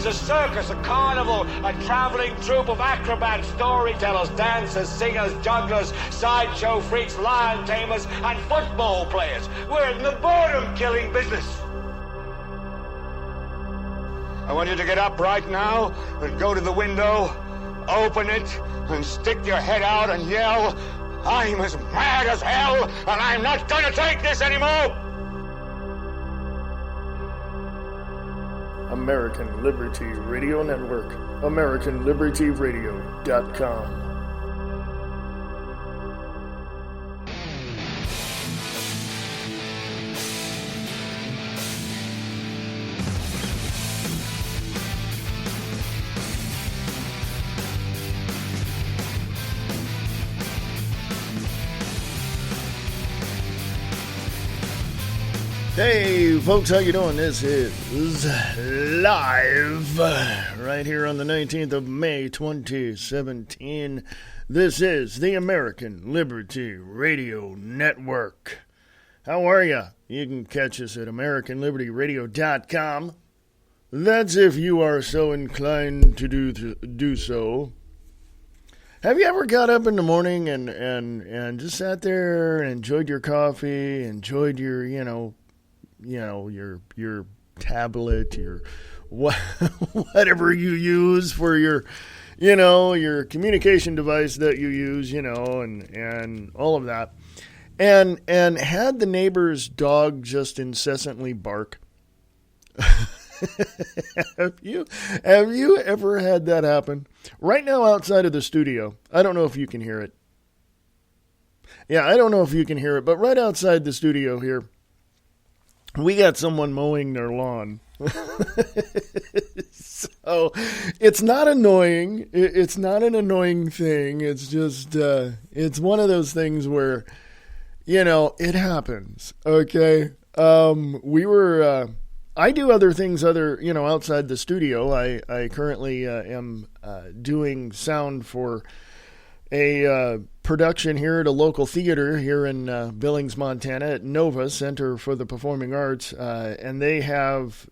a circus, a carnival, a traveling troupe of acrobats, storytellers, dancers, singers, jugglers, sideshow freaks, lion tamers, and football players. We're in the boredom-killing business. I want you to get up right now and go to the window, open it, and stick your head out and yell, "I'm as mad as hell, and I'm not gonna take this anymore!" American Liberty Radio Network, AmericanLibertyRadio.com. Hey folks, how you doing? This is live right here on the 19th of May 2017. This is the American Liberty Radio Network. How are you? You can catch us at AmericanLibertyRadio.com. That's if you are so inclined to do so. Have you ever got up in the morning and just sat there and enjoyed your coffee, enjoyed your, your tablet, your whatever you use for your, your communication device that you use, and all of that, and had the neighbor's dog just incessantly bark? Have you ever had that happen? Right now outside of the studio, I don't know if you can hear it. Yeah, I don't know if you can hear it, but right outside the studio here, we got someone mowing their lawn. So it's not annoying. It's not an annoying thing. It's just, it's one of those things where, it happens. Okay. I do other things outside the studio. I currently am doing sound for a production here at a local theater here in Billings, Montana at Nova Center for the Performing Arts, and they have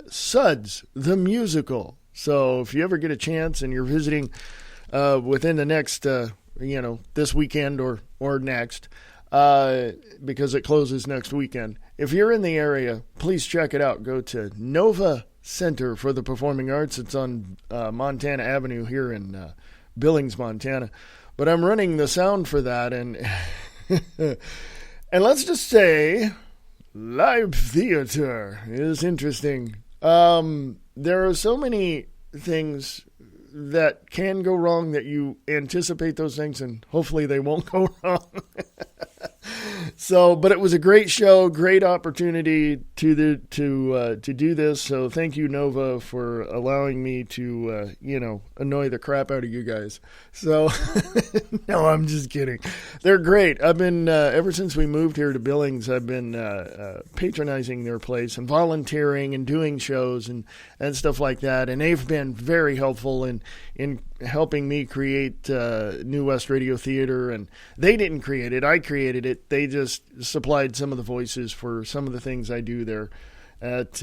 Suds, the musical. So if you ever get a chance and you're visiting within the next, this weekend or next, because it closes next weekend, if you're in the area, please check it out. Go to Nova Center for the Performing Arts. It's on Montana Avenue here in Billings, Montana. But I'm running the sound for that, and and let's just say live theater is interesting. There are so many things that can go wrong that you anticipate those things, and hopefully they won't go wrong. But it was a great show, great opportunity to do this. So thank you, Nova, for allowing me to, annoy the crap out of you guys. So, no, I'm just kidding. They're great. I've been, ever since we moved here to Billings, I've been patronizing their place and volunteering and doing shows and stuff like that. And they've been very helpful in helping me create New West Radio Theater. And they didn't create it. I created it. They just supplied some of the voices for some of the things I do there at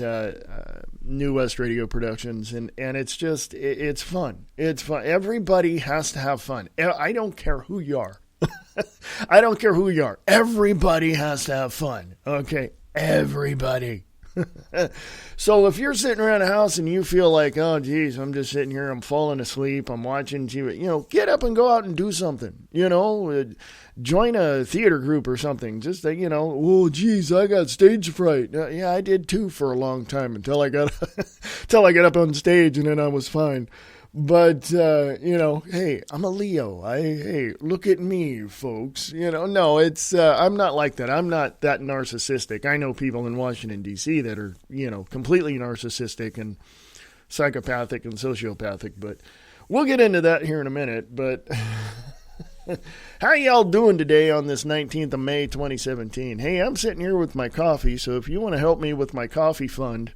New West Radio Productions. And it's just, it's fun. It's fun. Everybody has to have fun. I don't care who you are. I don't care who you are. Everybody has to have fun. Okay? Everybody. So if you're sitting around a house and you feel like, oh, geez, I'm just sitting here, I'm falling asleep, I'm watching TV, get up and go out and do something, join a theater group or something. Just, oh, geez, I got stage fright. Yeah, I did too for a long time until I got up on stage, and then I was fine. But, hey, I'm a Leo. Hey, look at me, folks. No, it's, I'm not like that. I'm not that narcissistic. I know people in Washington, D.C. that are, completely narcissistic and psychopathic and sociopathic. But we'll get into that here in a minute. But how y'all doing today on this 19th of May, 2017? Hey, I'm sitting here with my coffee. So if you want to help me with my coffee fund,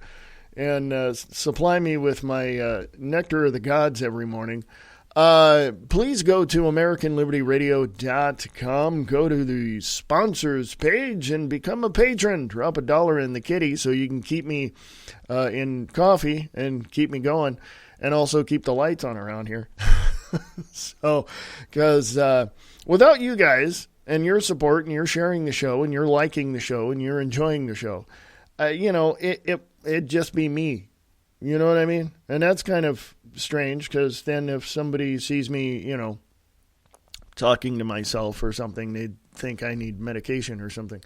and supply me with my nectar of the gods every morning, Please go to AmericanLibertyRadio.com. Go to the sponsors page and become a patron. Drop $1 in the kitty so you can keep me in coffee and keep me going, and also keep the lights on around here. So, because without you guys and your support and you're sharing the show and you're liking the show and you're enjoying the show, it'd just be me. You know what I mean? And that's kind of strange, because then if somebody sees me, talking to myself or something, they'd think I need medication or something.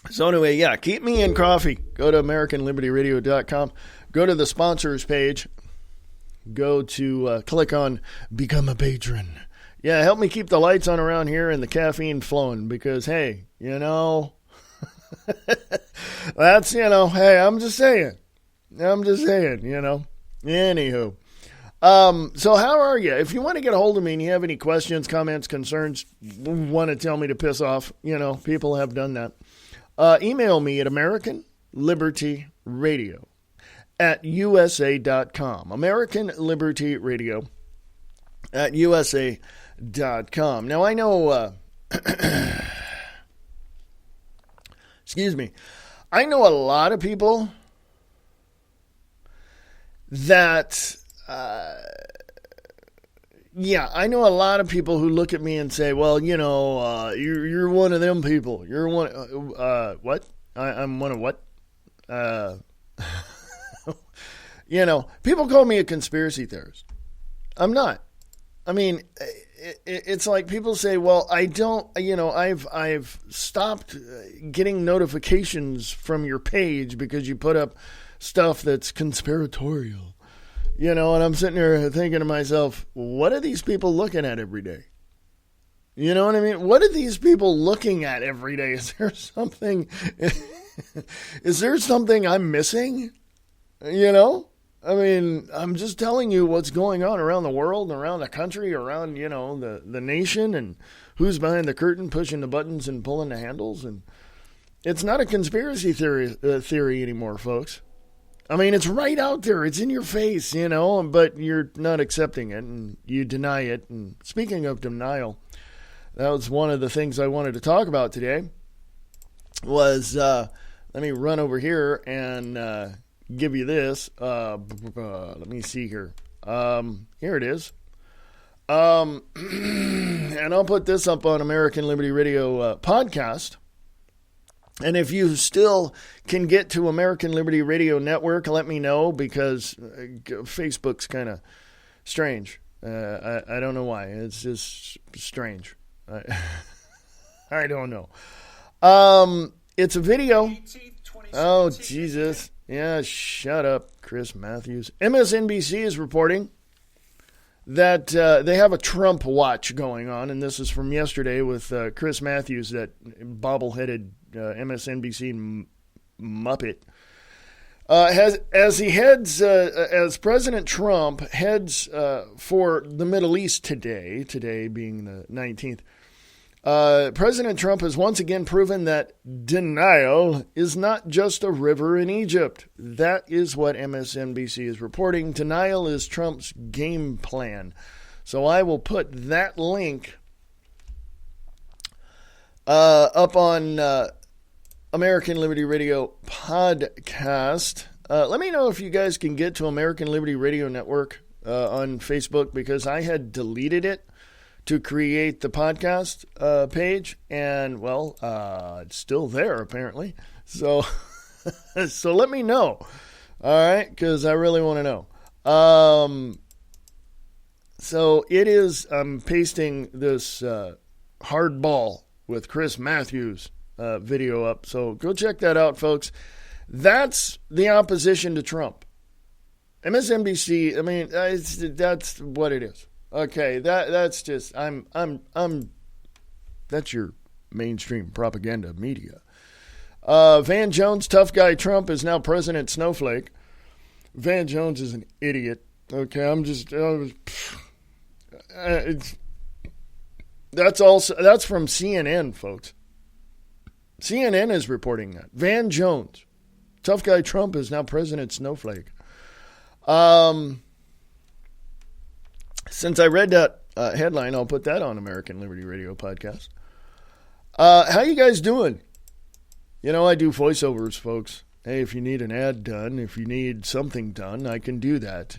So anyway, yeah, keep me in coffee. Go to AmericanLibertyRadio.com. Go to the sponsors page. Go to click on Become a Patron. Yeah, help me keep the lights on around here and the caffeine flowing, because, hey, that's, hey, I'm just saying, Anywho. So how are you? If you want to get a hold of me and you have any questions, comments, concerns, want to tell me to piss off, people have done that. Email me at AmericanLibertyRadio@USA.com. AmericanLibertyRadio@USA.com. Now, I know, excuse me, I know a lot of people that, I know a lot of people who look at me and say, well, you're one of them people. You're one, what? I'm one of what? People call me a conspiracy theorist. I'm not. I mean, it's like people say, well, I don't, I've stopped getting notifications from your page because you put up stuff that's conspiratorial, and I'm sitting there thinking to myself, what are these people looking at every day? You know what I mean? What are these people looking at every day? Is there something I'm missing? I mean, I'm just telling you what's going on around the world and around the country, around, the nation, and who's behind the curtain pushing the buttons and pulling the handles. And it's not a conspiracy theory anymore, folks. I mean, it's right out there. It's in your face, but you're not accepting it and you deny it. And speaking of denial, that was one of the things I wanted to talk about today was, let me run over here and give you this. Let me see here. Here it is. And I'll put this up on American Liberty Radio podcast. And if you still can get to American Liberty Radio Network, let me know, because Facebook's kind of strange. I don't know why. It's just strange. I don't know. It's a video. Oh, Jesus. Yeah, shut up, Chris Matthews. MSNBC is reporting that they have a Trump watch going on, and this is from yesterday with Chris Matthews, that bobble-headed MSNBC Muppet. As President Trump heads for the Middle East today being the 19th, President Trump has once again proven that denial is not just a river in Egypt. That is what MSNBC is reporting. Denial is Trump's game plan. So I will put that link up on American Liberty Radio podcast. Let me know if you guys can get to American Liberty Radio Network on Facebook, because I had deleted it to create the podcast page, and well, it's still there apparently. So, so let me know, all right? Because I really want to know. So it is. I'm pasting this hardball with Chris Matthews video up. So go check that out, folks. That's the opposition to Trump. MSNBC. I mean, that's what it is. Okay, that's just that's your mainstream propaganda media. Van Jones, tough guy Trump is now President Snowflake. Van Jones is an idiot. Okay, that's from CNN, folks. CNN is reporting that. Van Jones, tough guy Trump is now President Snowflake. Since I read that headline, I'll put that on American Liberty Radio podcast. How you guys doing? You know, I do voiceovers, folks. Hey, if you need an ad done, if you need something done, I can do that.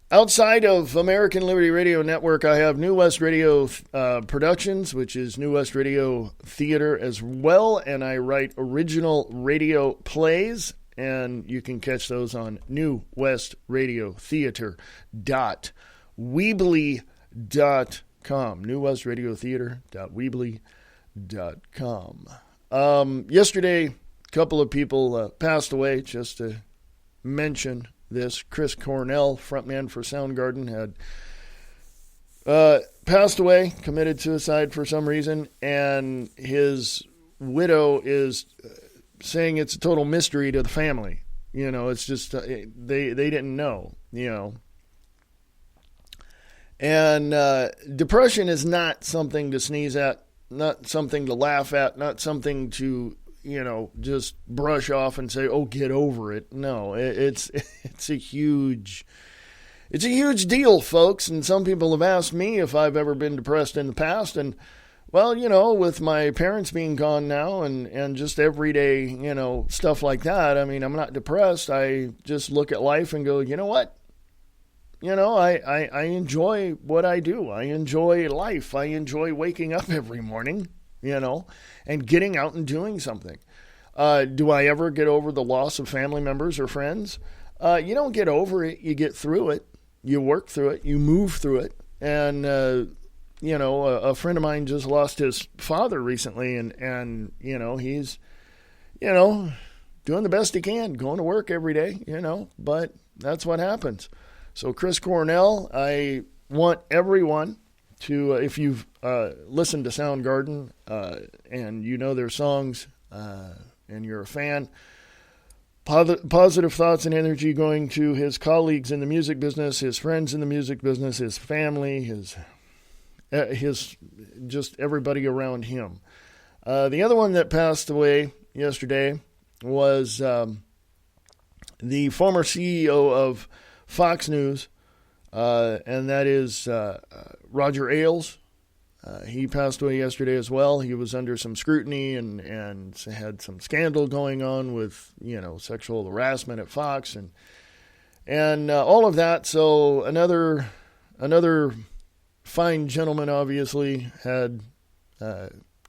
Outside of American Liberty Radio Network, I have New West Radio Productions, which is New West Radio Theater as well, and I write original radio plays, and you can catch those on newwestradiotheater.weebly.com, newwestradiotheater.weebly.com. Yesterday, a couple of people passed away, just to mention this. Chris Cornell, frontman for Soundgarden, had passed away, committed suicide for some reason, and his widow is saying it's a total mystery to the family. You know, it's just, they didn't know, you know. And depression is not something to sneeze at, not something to laugh at, not something to, you know, just brush off and say, oh, get over it. No, it's a huge deal, folks. And some people have asked me if I've ever been depressed in the past. And, well, you know, with my parents being gone now and just everyday, you know, stuff like that, I mean, I'm not depressed. I just look at life and go, you know what? You know, I enjoy what I do. I enjoy life. I enjoy waking up every morning, you know, and getting out and doing something. Do I ever get over the loss of family members or friends? You don't get over it. You get through it. You work through it. You move through it. And, you know, a friend of mine just lost his father recently, and you know, he's, you know, doing the best he can, going to work every day, you know, but that's what happens. So Chris Cornell, I want everyone to, if you've listened to Soundgarden and you know their songs and you're a fan, positive thoughts and energy going to his colleagues in the music business, his friends in the music business, his family, his just everybody around him. The other one that passed away yesterday was the former CEO of Fox News, and that is Roger Ailes. He passed away yesterday as well. He was under some scrutiny and had some scandal going on with, you know, sexual harassment at Fox and all of that. So another fine gentleman obviously had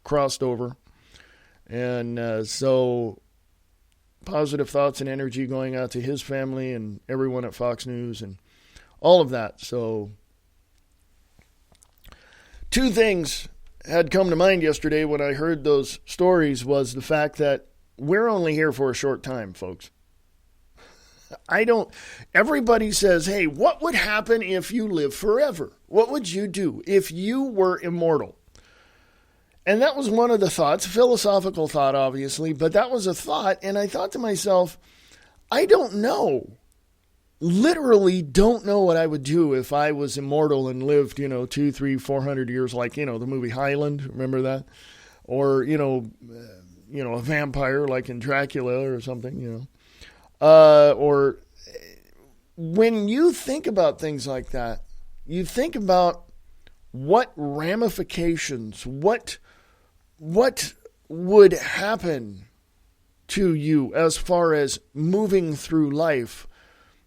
crossed over, and so positive thoughts and energy going out to his family and everyone at Fox News and all of that. So two things had come to mind yesterday when I heard those stories was the fact that we're only here for a short time, folks. Everybody says, hey, what would happen if you live forever? What would you do if you were immortal? And that was one of the thoughts, philosophical thought, obviously, but that was a thought. And I thought to myself, I don't know. Literally don't know what I would do if I was immortal and lived, 200, 300, 400 years, like, the movie Highland. Remember that? Or, a vampire like in Dracula or something, or when you think about things like that, you think about what ramifications, what would happen to you as far as moving through life,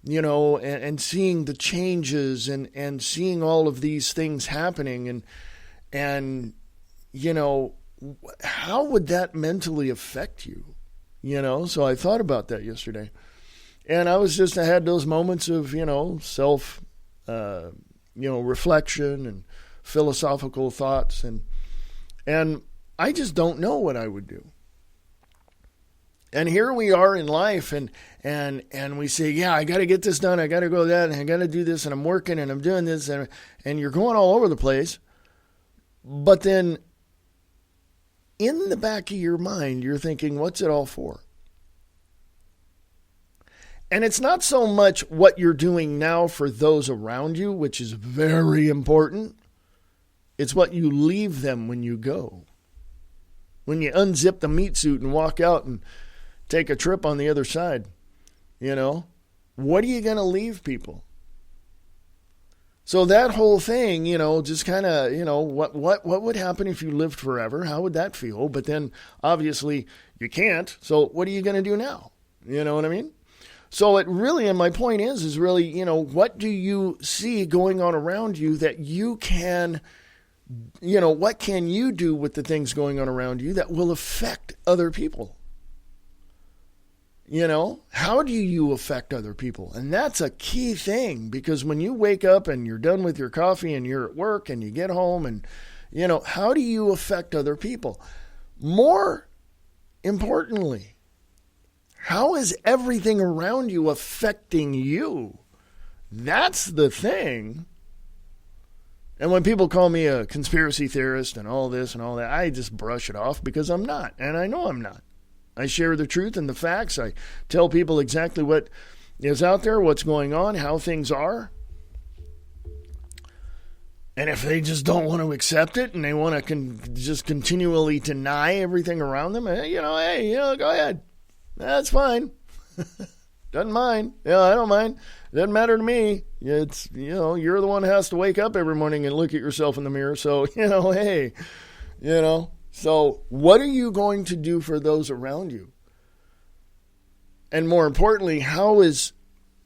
and seeing the changes and seeing all of these things happening and how would that mentally affect you? So I thought about that yesterday. And I had those moments of, self, reflection and philosophical thoughts. And I just don't know what I would do. And here we are in life and we say, yeah, I got to get this done. I got to go that and I got to do this and I'm working and I'm doing this and you're going all over the place. But then in the back of your mind, you're thinking, what's it all for? And it's not so much what you're doing now for those around you, which is very important. It's what you leave them when you go. When you unzip the meat suit and walk out and take a trip on the other side, what are you going to leave people? So that whole thing, just kind of, what would happen if you lived forever? How would that feel? But then obviously you can't. So what are you going to do now? You know what I mean? So it really, and my point is really, what do you see going on around you that you can, what can you do with the things going on around you that will affect other people? How do you affect other people? And that's a key thing, because when you wake up and you're done with your coffee and you're at work and you get home and, how do you affect other people? More importantly, how is everything around you affecting you? That's the thing. And when people call me a conspiracy theorist and all this and all that, I just brush it off, because I'm not. And I know I'm not. I share the truth and the facts. I tell people exactly what is out there, what's going on, how things are. And if they just don't want to accept it and they want to just continually deny everything around them, hey, go ahead. That's fine. Doesn't mind. I don't mind. Doesn't matter to me. It's, you're the one who has to wake up every morning and look at yourself in the mirror. So, hey, So what are you going to do for those around you? And more importantly, how is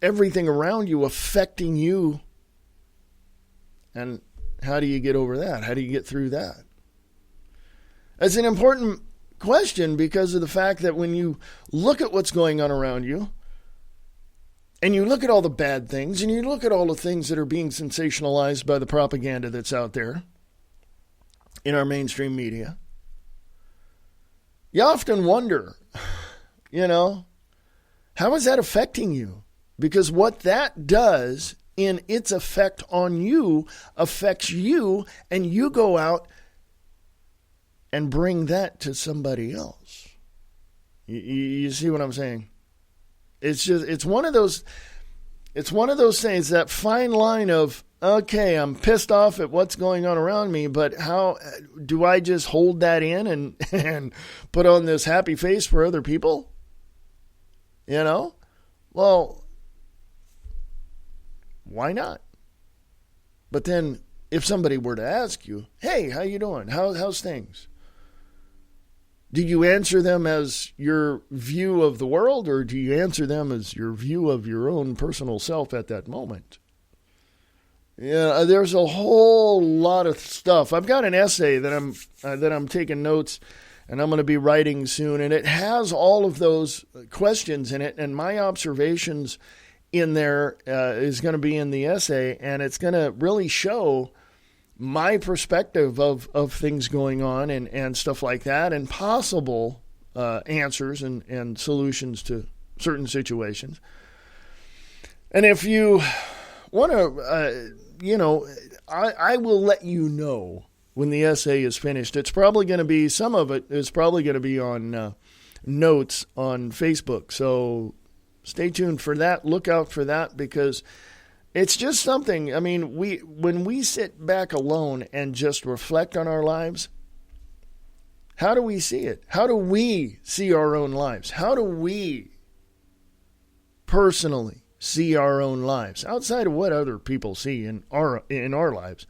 everything around you affecting you? And how do you get over that? How do you get through that? That's an important question, because of the fact that when you look at what's going on around you, and you look at all the bad things, and you look at all the things that are being sensationalized by the propaganda that's out there in our mainstream media, you often wonder, how is that affecting you? Because what that does in its effect on you affects you, and you go out and bring that to somebody else. You see what I'm saying? It's one of those things, that fine line of, okay, I'm pissed off at what's going on around me, but how do I just hold that in and put on this happy face for other people? Well, why not? But then if somebody were to ask you, hey, how you doing? How's things? Do you answer them as your view of the world, or do you answer them as your view of your own personal self at that moment? Yeah, there's a whole lot of stuff. I've got an essay that I'm taking notes, and I'm going to be writing soon, and it has all of those questions in it, and my observations in there is going to be in the essay, and it's going to really show my perspective of things going on and stuff like that, and possible answers and solutions to certain situations. And if you want to, I will let you know when the essay is finished. It's probably going to be, some of it is probably going to be on notes on Facebook. So stay tuned for that. Look out for that, because it's just something. I mean, when we sit back alone and just reflect on our lives, how do we see it? How do we see our own lives? How do we personally see our own lives outside of what other people see in our lives?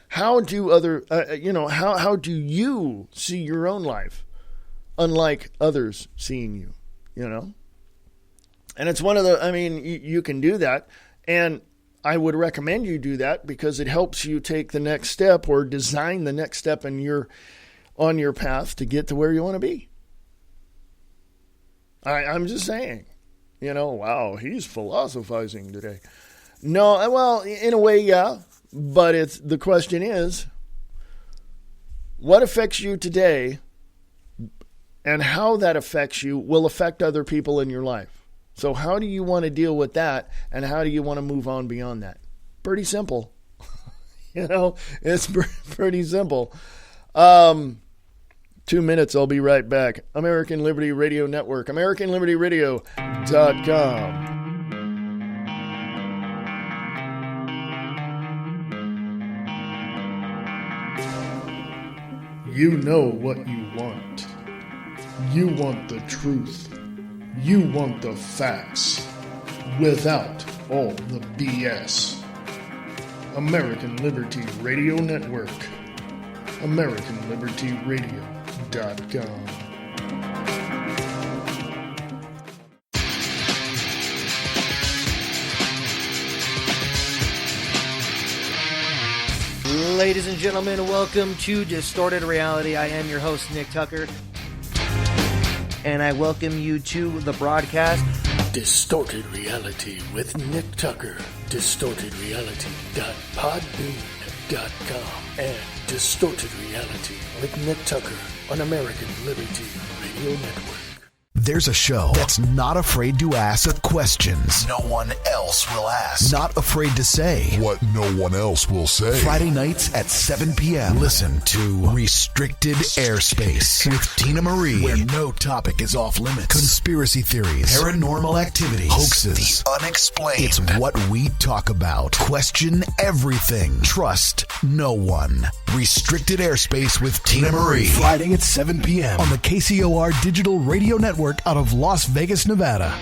How do how do you see your own life, unlike others seeing you? And it's one of the. I mean, you can do that, and I would recommend you do that, because it helps you take the next step, or design the next step on your path to get to where you want to be. I'm just saying, wow, he's philosophizing today. No, well, in a way, yeah, but the question is, what affects you today, and how that affects you will affect other people in your life. So how do you want to deal with that, and how do you want to move on beyond that? Pretty simple. It's pretty simple. 2 minutes, I'll be right back. American Liberty Radio Network, AmericanLibertyRadio.com. You know what you want. You want the truth. You want the facts, without all the BS. American Liberty Radio Network. AmericanLibertyRadio.com. Ladies and gentlemen, welcome to Distorted Reality. I am your host, Nick Tucker, and I welcome you to the broadcast. Distorted Reality with Nick Tucker. DistortedReality.podbean.com and Distorted Reality with Nick Tucker on American Liberty Radio Network. There's a show that's not afraid to ask questions no one else will ask. Not afraid to say what no one else will say. Friday nights at 7 p.m. Listen to Restricted Airspace with Tina Marie, where no topic is off limits. Conspiracy theories, paranormal activity, hoaxes, the unexplained. It's what we talk about. Question everything. Trust no one. Restricted Airspace with Tina Marie. Friday at 7 p.m. on the KCOR Digital Radio Network out of Las Vegas, Nevada.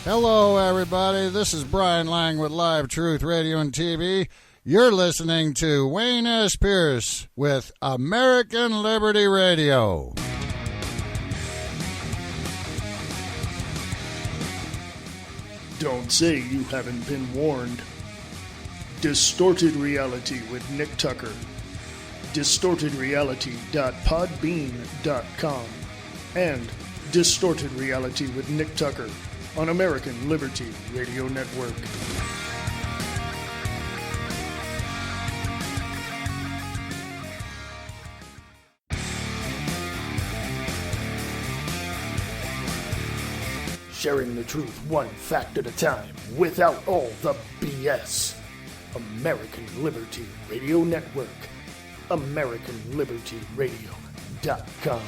Hello, everybody. This is Brian Lang with Live Truth Radio and TV. You're listening to Wayne S. Pierce with American Liberty Radio. Don't say you haven't been warned. Distorted Reality with Nick Tucker. DistortedReality.podbean.com and Distorted Reality with Nick Tucker on American Liberty Radio Network. Sharing the truth one fact at a time without all the BS. American Liberty Radio Network. AmericanLibertyRadio.com.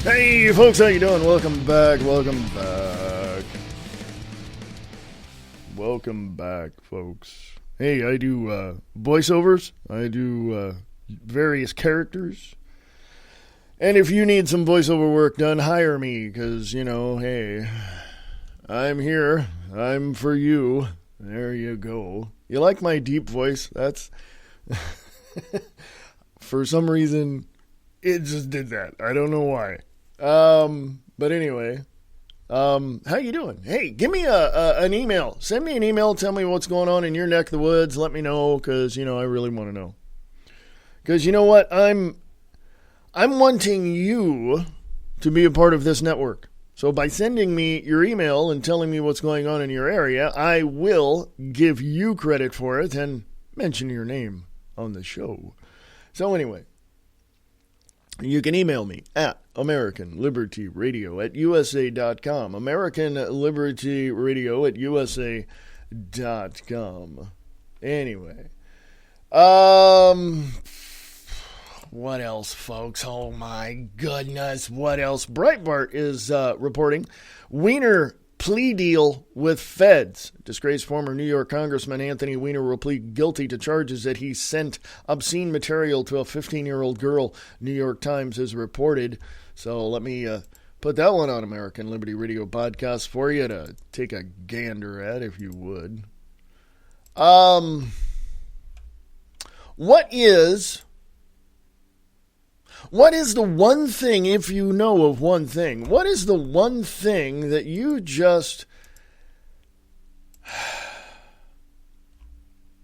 Hey folks, how you doing? Welcome back, folks. Hey, I do voiceovers, I do various characters, and if you need some voiceover work done, hire me, because, you know, hey, I'm here, I'm for you, there you go. You like my deep voice? That's, for some reason, it just did that. I don't know why. But anyway, how you doing? Hey, give me an email. Send me an email. Tell me what's going on in your neck of the woods. Let me know, because, you know, I really want to know. Because, you know what? I'm wanting you to be a part of this network. So by sending me your email and telling me what's going on in your area, I will give you credit for it and mention your name on the show. So anyway, you can email me at AmericanLibertyRadio@USA.com. AmericanLibertyRadio@USA.com. Anyway. What else, folks? Oh my goodness. What else? Breitbart is reporting Weiner plea deal with feds. Disgraced former New York Congressman Anthony Weiner will plead guilty to charges that he sent obscene material to a 15-year-old girl, New York Times has reported. So let me put that one on American Liberty Radio podcast for you to take a gander at, if you would. What is the one thing, if you know of one thing, what is the one thing that you just,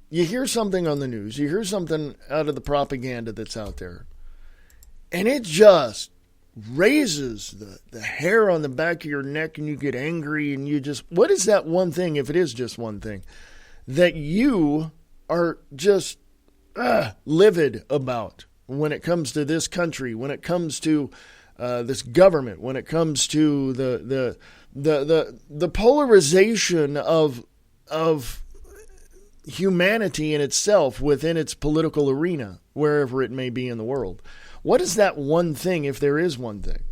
you hear something on the news, you hear something out of the propaganda that's out there, and it just raises the hair on the back of your neck, and you get angry, and you just, what is that one thing, if it is just one thing, that you are just livid about when it comes to this country, when it comes to this government, when it comes to the polarization of humanity in itself within its political arena, wherever it may be in the world? What is that one thing, if there is one thing?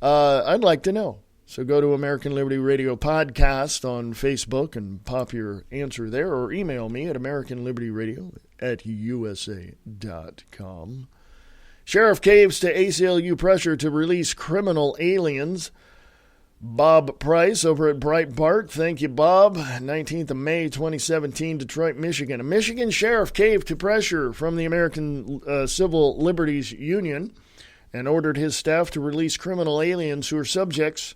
I'd like to know. So go to American Liberty Radio Podcast on Facebook and pop your answer there, or email me at americanlibertyradio@usa.com. Sheriff caves to ACLU pressure to release criminal aliens. Bob Price over at Breitbart. Thank you, Bob. 19th of May, 2017, Detroit, Michigan. A Michigan sheriff caved to pressure from the American Civil Liberties Union and ordered his staff to release criminal aliens who are subjects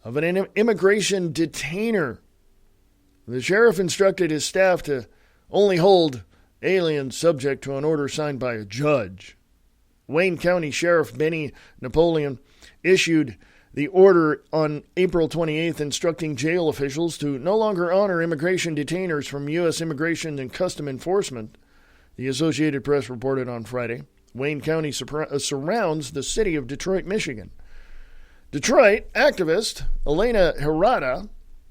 of an immigration detainer. The sheriff instructed his staff to only hold aliens subject to an order signed by a judge. Wayne County Sheriff Benny Napoleon issued the order on April 28th instructing jail officials to no longer honor immigration detainers from U.S. Immigration and Custom Enforcement, the Associated Press reported on Friday. Wayne County surrounds the city of Detroit, Michigan. Detroit activist Elena Hirata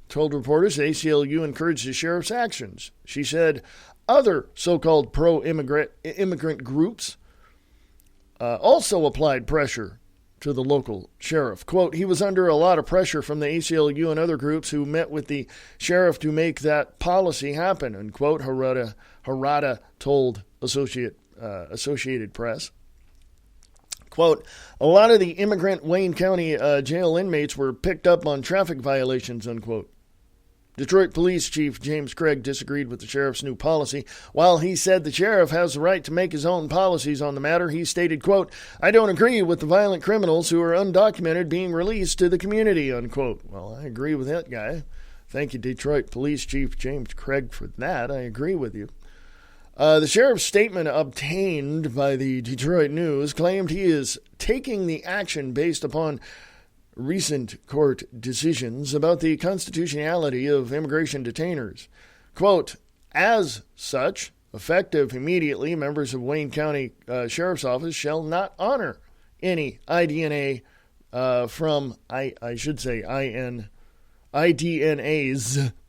told reporters the ACLU encouraged the sheriff's actions. She said other so-called pro-immigrant groups also applied pressure to the local sheriff. Quote, he was under a lot of pressure from the ACLU and other groups who met with the sheriff to make that policy happen, unquote, Hirata told Associated Press. Quote, a lot of the immigrant Wayne County jail inmates were picked up on traffic violations, unquote. Detroit Police Chief James Craig disagreed with the sheriff's new policy. While he said the sheriff has the right to make his own policies on the matter, he stated, quote, I don't agree with the violent criminals who are undocumented being released to the community, unquote. Well, I agree with that guy. Thank you, Detroit Police Chief James Craig, for that. I agree with you. The sheriff's statement obtained by the Detroit News claimed he is taking the action based upon recent court decisions about the constitutionality of immigration detainers. Quote, as such, effective immediately, members of Wayne County Sheriff's Office shall not honor any IDNAs,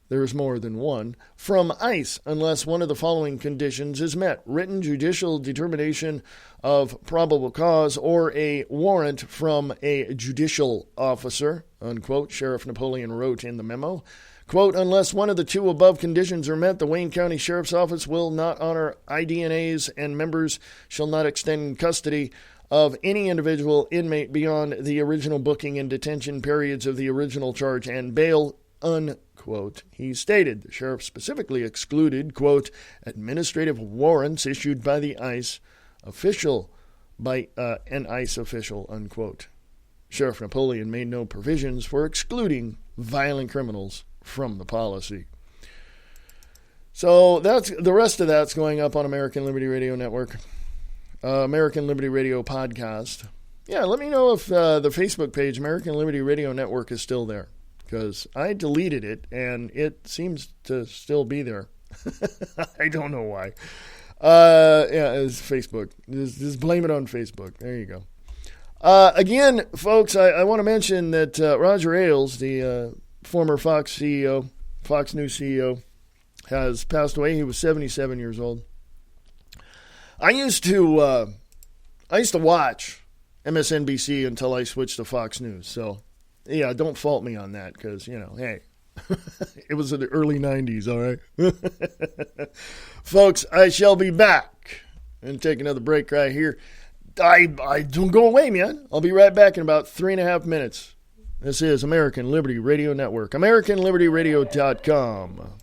there's more than one, from ICE unless one of the following conditions is met: written judicial determination of probable cause or a warrant from a judicial officer, unquote, Sheriff Napoleon wrote in the memo. Quote, unless one of the two above conditions are met, the Wayne County Sheriff's Office will not honor IDNAs and members shall not extend custody of any individual inmate beyond the original booking and detention periods of the original charge and bail, unquote. He stated the sheriff specifically excluded, quote, administrative warrants issued by the ICE official, an ICE official, unquote. Sheriff Napoleon made no provisions for excluding violent criminals from the policy. So that's the rest of that's going up on American Liberty Radio Network, American Liberty Radio Podcast. Yeah, let me know if the Facebook page American Liberty Radio Network is still there, because I deleted it and it seems to still be there. I don't know why. Yeah, it's Facebook. Just blame it on Facebook. There you go. Again, folks, I want to mention that Roger Ailes, the former Fox CEO, Fox News CEO, has passed away. He was 77 years old. I used to watch MSNBC until I switched to Fox News. So, yeah, don't fault me on that because, hey, it was in the early 90s, all right? Folks, I shall be back and take another break right here. I don't go away, man. I'll be right back in about 3.5 minutes. This is American Liberty Radio Network, AmericanLibertyRadio.com.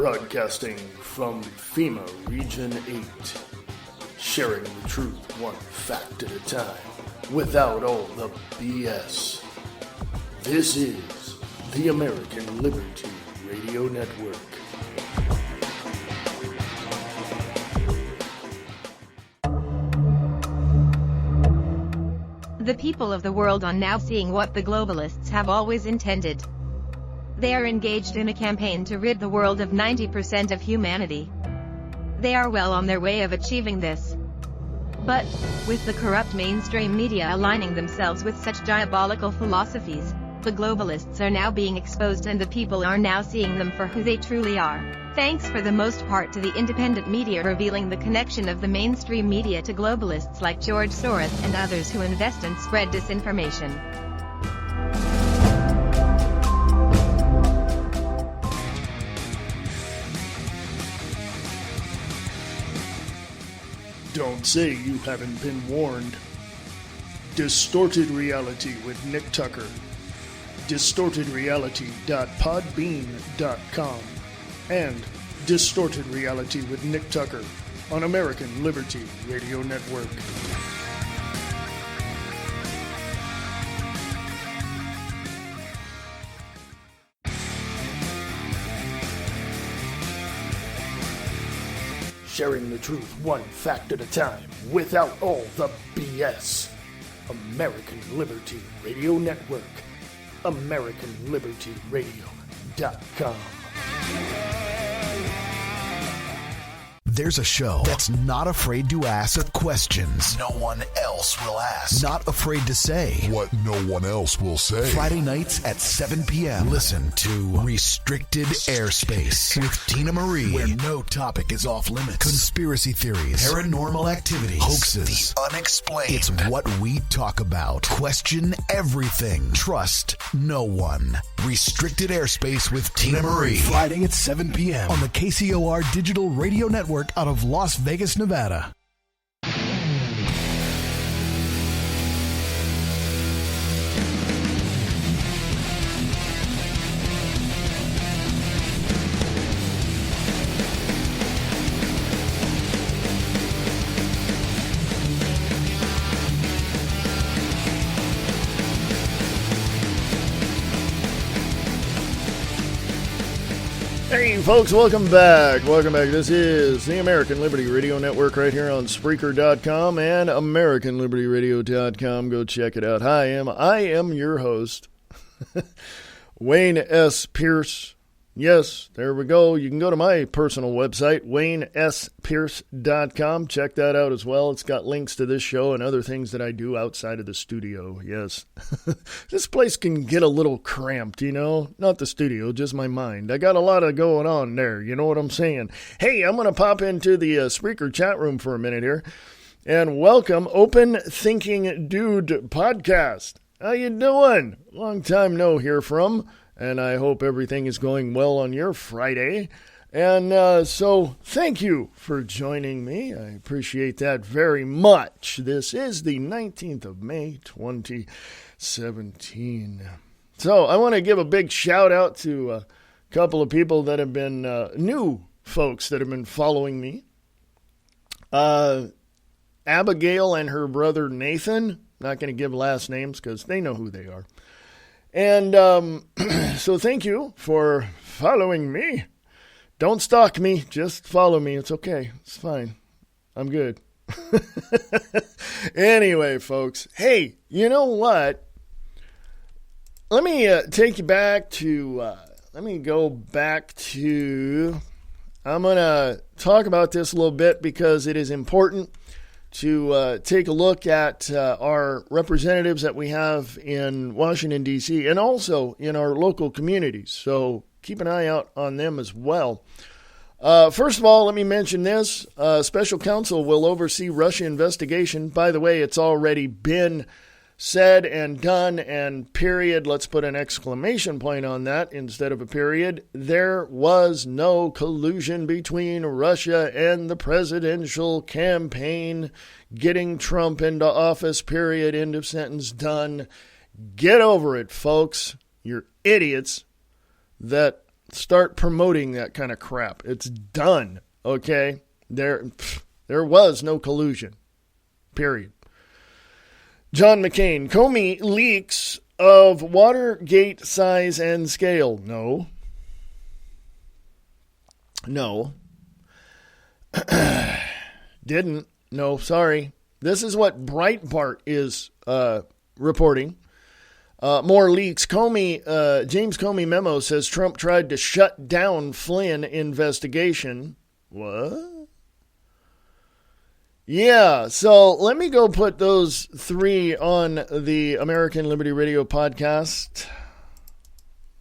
Broadcasting from FEMA Region 8. Sharing the truth one fact at a time, without all the BS. This is the American Liberty Radio Network. The people of the world are now seeing what the globalists have always intended. They are engaged in a campaign to rid the world of 90% of humanity. They are well on their way of achieving this. But, with the corrupt mainstream media aligning themselves with such diabolical philosophies, the globalists are now being exposed and the people are now seeing them for who they truly are. Thanks for the most part to the independent media revealing the connection of the mainstream media to globalists like George Soros and others who invest and spread disinformation. Don't say you haven't been warned. Distorted Reality with Nick Tucker. DistortedReality.podbean.com and Distorted Reality with Nick Tucker on American Liberty Radio Network. Sharing the truth one fact at a time, without all the BS. American Liberty Radio Network. AmericanLibertyRadio.com. There's a show that's not afraid to ask the questions no one else will ask. Not afraid to say what no one else will say. Friday nights at 7 p.m. Listen to Restricted Airspace with Tina Marie, where no topic is off limits. Conspiracy theories, paranormal activities, hoaxes, the unexplained. It's what we talk about. Question everything. Trust no one. Restricted Airspace with Tina Marie. Friday at 7 p.m. on the KCOR Digital Radio Network out of Las Vegas, Nevada. Hey folks, welcome back. This is the American Liberty Radio Network right here on Spreaker.com and AmericanLibertyRadio.com. Go check it out. I am your host, Wayne S. Pierce. Yes, there we go. You can go to my personal website, WayneSPierce.com. Check that out as well. It's got links to this show and other things that I do outside of the studio. Yes. This place can get a little cramped, you know? Not the studio, just my mind. I got a lot of going on there. You know what I'm saying? Hey, I'm going to pop into the Spreaker chat room for a minute here and welcome Open Thinking Dude Podcast. How you doing? Long time no hear from. And I hope everything is going well on your Friday. And so thank you for joining me. I appreciate that very much. This is the 19th of May, 2017. So I want to give a big shout out to a couple of people that have been new folks that have been following me. Abigail and her brother Nathan. Not going to give last names because they know who they are. And so thank you for following me. Don't stalk me. Just follow me. It's okay. It's fine. I'm good. Anyway, folks. Hey, you know what? Let me take you back to, let me go back to, I'm going to talk about this a little bit because it is important to take a look at our representatives that we have in Washington, D.C., and also in our local communities. So keep an eye out on them as well. First of all, let me mention this. Special counsel will oversee Russia investigation. By the way, it's already been said and done, and period. Let's put an exclamation point on that instead of a period. There was no collusion between Russia and the presidential campaign getting Trump into office, period. End of sentence, done. Get over it, folks. You're idiots that start promoting that kind of crap. It's done, okay? There was no collusion, period. John McCain, Comey leaks of Watergate size and scale. No. Didn't. No, sorry. This is what Breitbart is reporting. More leaks. James Comey memo says Trump tried to shut down Flynn investigation. What? Yeah, so let me go put those three on the American Liberty Radio podcast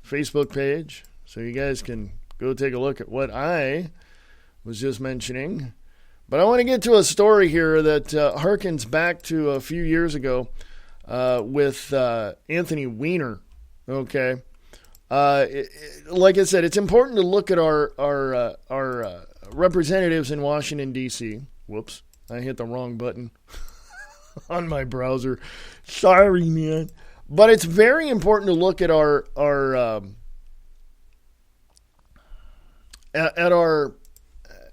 Facebook page so you guys can go take a look at what I was just mentioning. But I want to get to a story here that harkens back to a few years ago with Anthony Weiner. Okay. Like I said, it's important to look at our representatives in Washington, D.C. Whoops. I hit the wrong button on my browser. Sorry, man. But it's very important to look at our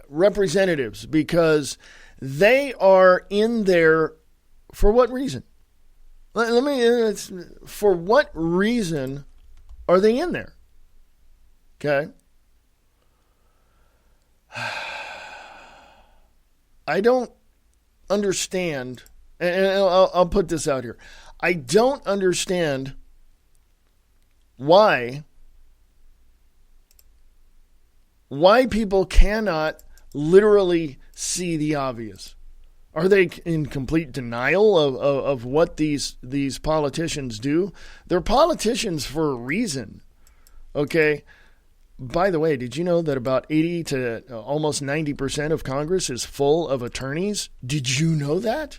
representatives because they are in there for what reason? For what reason are they in there? Okay. I don't understand, and I'll put this out here. I don't understand why people cannot literally see the obvious. Are they in complete denial of what these politicians do? They're politicians for a reason, okay? By the way, did you know that about 80 to almost 90% of Congress is full of attorneys? Did you know that?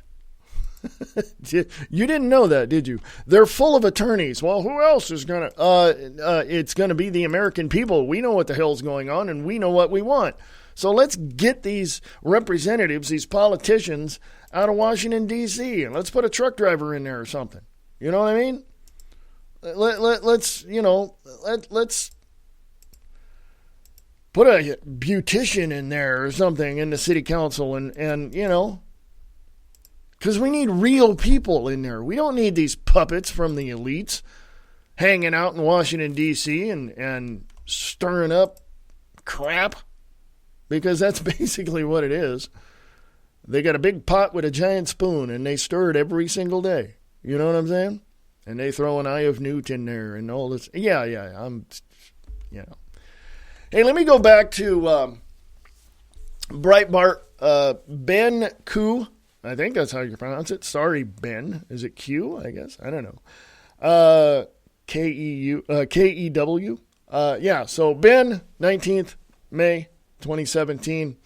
You didn't know that, did you? They're full of attorneys. Well, who else is going to... it's going to be the American people. We know what the hell's going on, and we know what we want. So let's get these representatives, these politicians, out of Washington, D.C., and let's put a truck driver in there or something. You know what I mean? Let's put a beautician in there or something in the city council and because we need real people in there. We don't need these puppets from the elites hanging out in Washington, D.C. and stirring up crap, because that's basically what it is. They got a big pot with a giant spoon and they stir it every single day. You know what I'm saying? And they throw an Eye of Newt in there and all this. Yeah, Hey, let me go back to Breitbart. Ben Ku, I think that's how you pronounce it. Sorry, Ben. Is it Q? I guess. I don't know. Kew. Yeah, so Ben, 19th May 2017.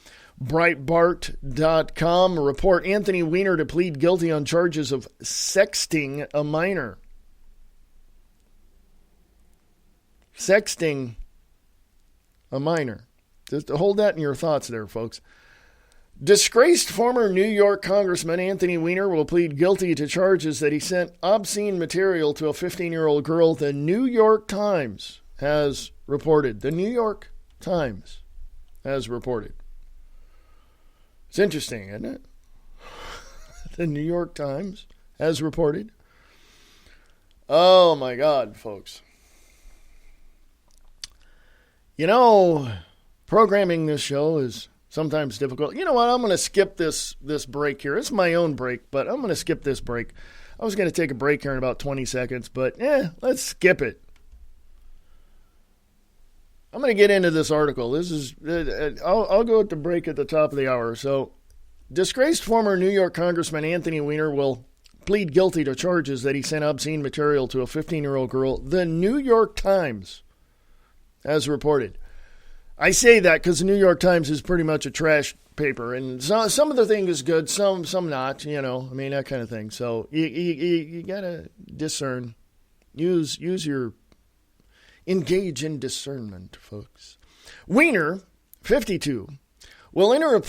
Breitbart.com report Anthony Weiner to plead guilty on charges of sexting a minor. Sexting a minor. Just hold that in your thoughts there, folks. Disgraced former New York Congressman Anthony Weiner will plead guilty to charges that he sent obscene material to a 15-year-old girl, the New York Times has reported. The New York Times has reported. It's interesting, isn't it? The New York Times has reported. Oh, my God, folks. You know, programming this show is sometimes difficult. You know what? I'm going to skip this break here. It's my own break, but I'm going to skip this break. I was going to take a break here in about 20 seconds, but let's skip it. I'm going to get into this article. This is I'll go at the break at the top of the hour. So, disgraced former New York Congressman Anthony Weiner will plead guilty to charges that he sent obscene material to a 15-year-old girl. The New York Times has reported. I say that because the New York Times is pretty much a trash paper, and some of the thing is good, some not. You know, I mean, that kind of thing. So you gotta discern, use your. Engage in discernment, folks. Weiner, 52, will enter a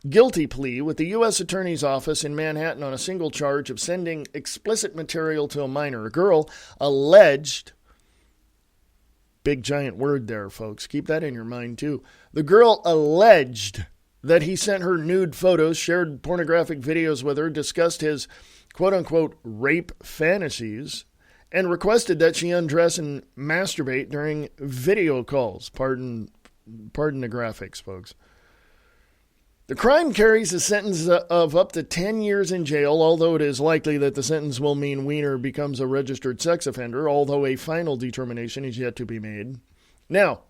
guilty plea with the U.S. Attorney's Office in Manhattan on a single charge of sending explicit material to a minor, a girl alleged big giant word there, folks. Keep that in your mind, too. The girl alleged that he sent her nude photos, shared pornographic videos with her, discussed his quote-unquote rape fantasies, and requested that she undress and masturbate during video calls. Pardon the graphics, folks. The crime carries a sentence of up to 10 years in jail, although it is likely that the sentence will mean Wiener becomes a registered sex offender, although a final determination is yet to be made. Now,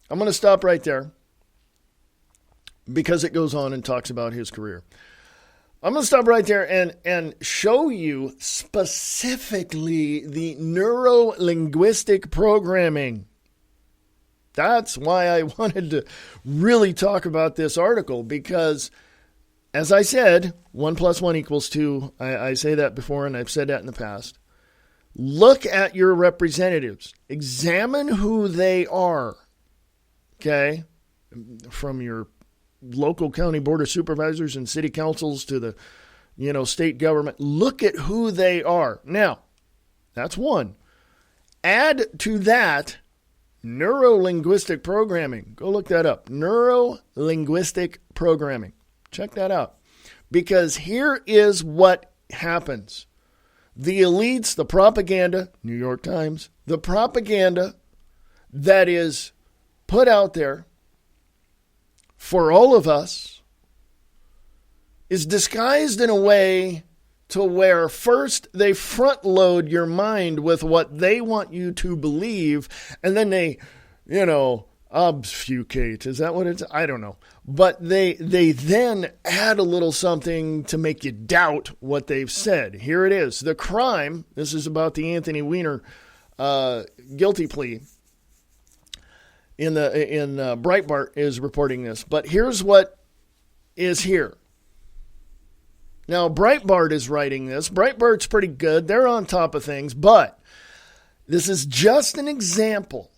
I'm going to stop right there because it goes on and talks about his career. I'm going to stop right there and show you specifically the neuro-linguistic programming. That's why I wanted to really talk about this article, because, as I said, 1 + 1 = 2. I say that before, and I've said that in the past. Look at your representatives. Examine who they are, okay? From your local county board of supervisors and city councils to the, state government. Look at who they are. Now, that's one. Add to that neuro-linguistic programming. Go look that up. Neuro-linguistic programming. Check that out. Because here is what happens. The elites, the propaganda, New York Times, the propaganda that is put out there for all of us is disguised in a way to where first they front load your mind with what they want you to believe, and then they, obfuscate. Is that what it's? I don't know. But they then add a little something to make you doubt what they've said. Here it is. The crime, this is about the Anthony Weiner guilty plea. In Breitbart is reporting this. But here's what is here. Now, Breitbart is writing this. Breitbart's pretty good. They're on top of things. But this is just an example.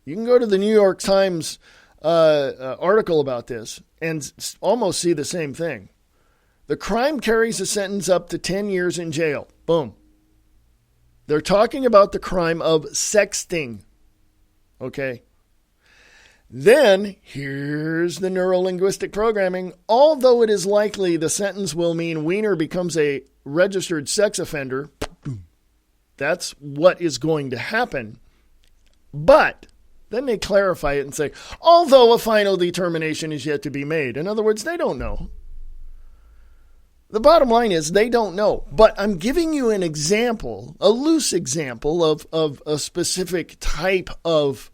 You can go to the New York Times article about this and almost see the same thing. The crime carries a sentence up to 10 years in jail. Boom. They're talking about the crime of sexting. Okay. Then, here's the neuro-linguistic programming. Although it is likely the sentence will mean Wiener becomes a registered sex offender, that's what is going to happen. But then they clarify it and say, although a final determination is yet to be made. In other words, they don't know. The bottom line is they don't know. But I'm giving you an example, a loose example of a specific type of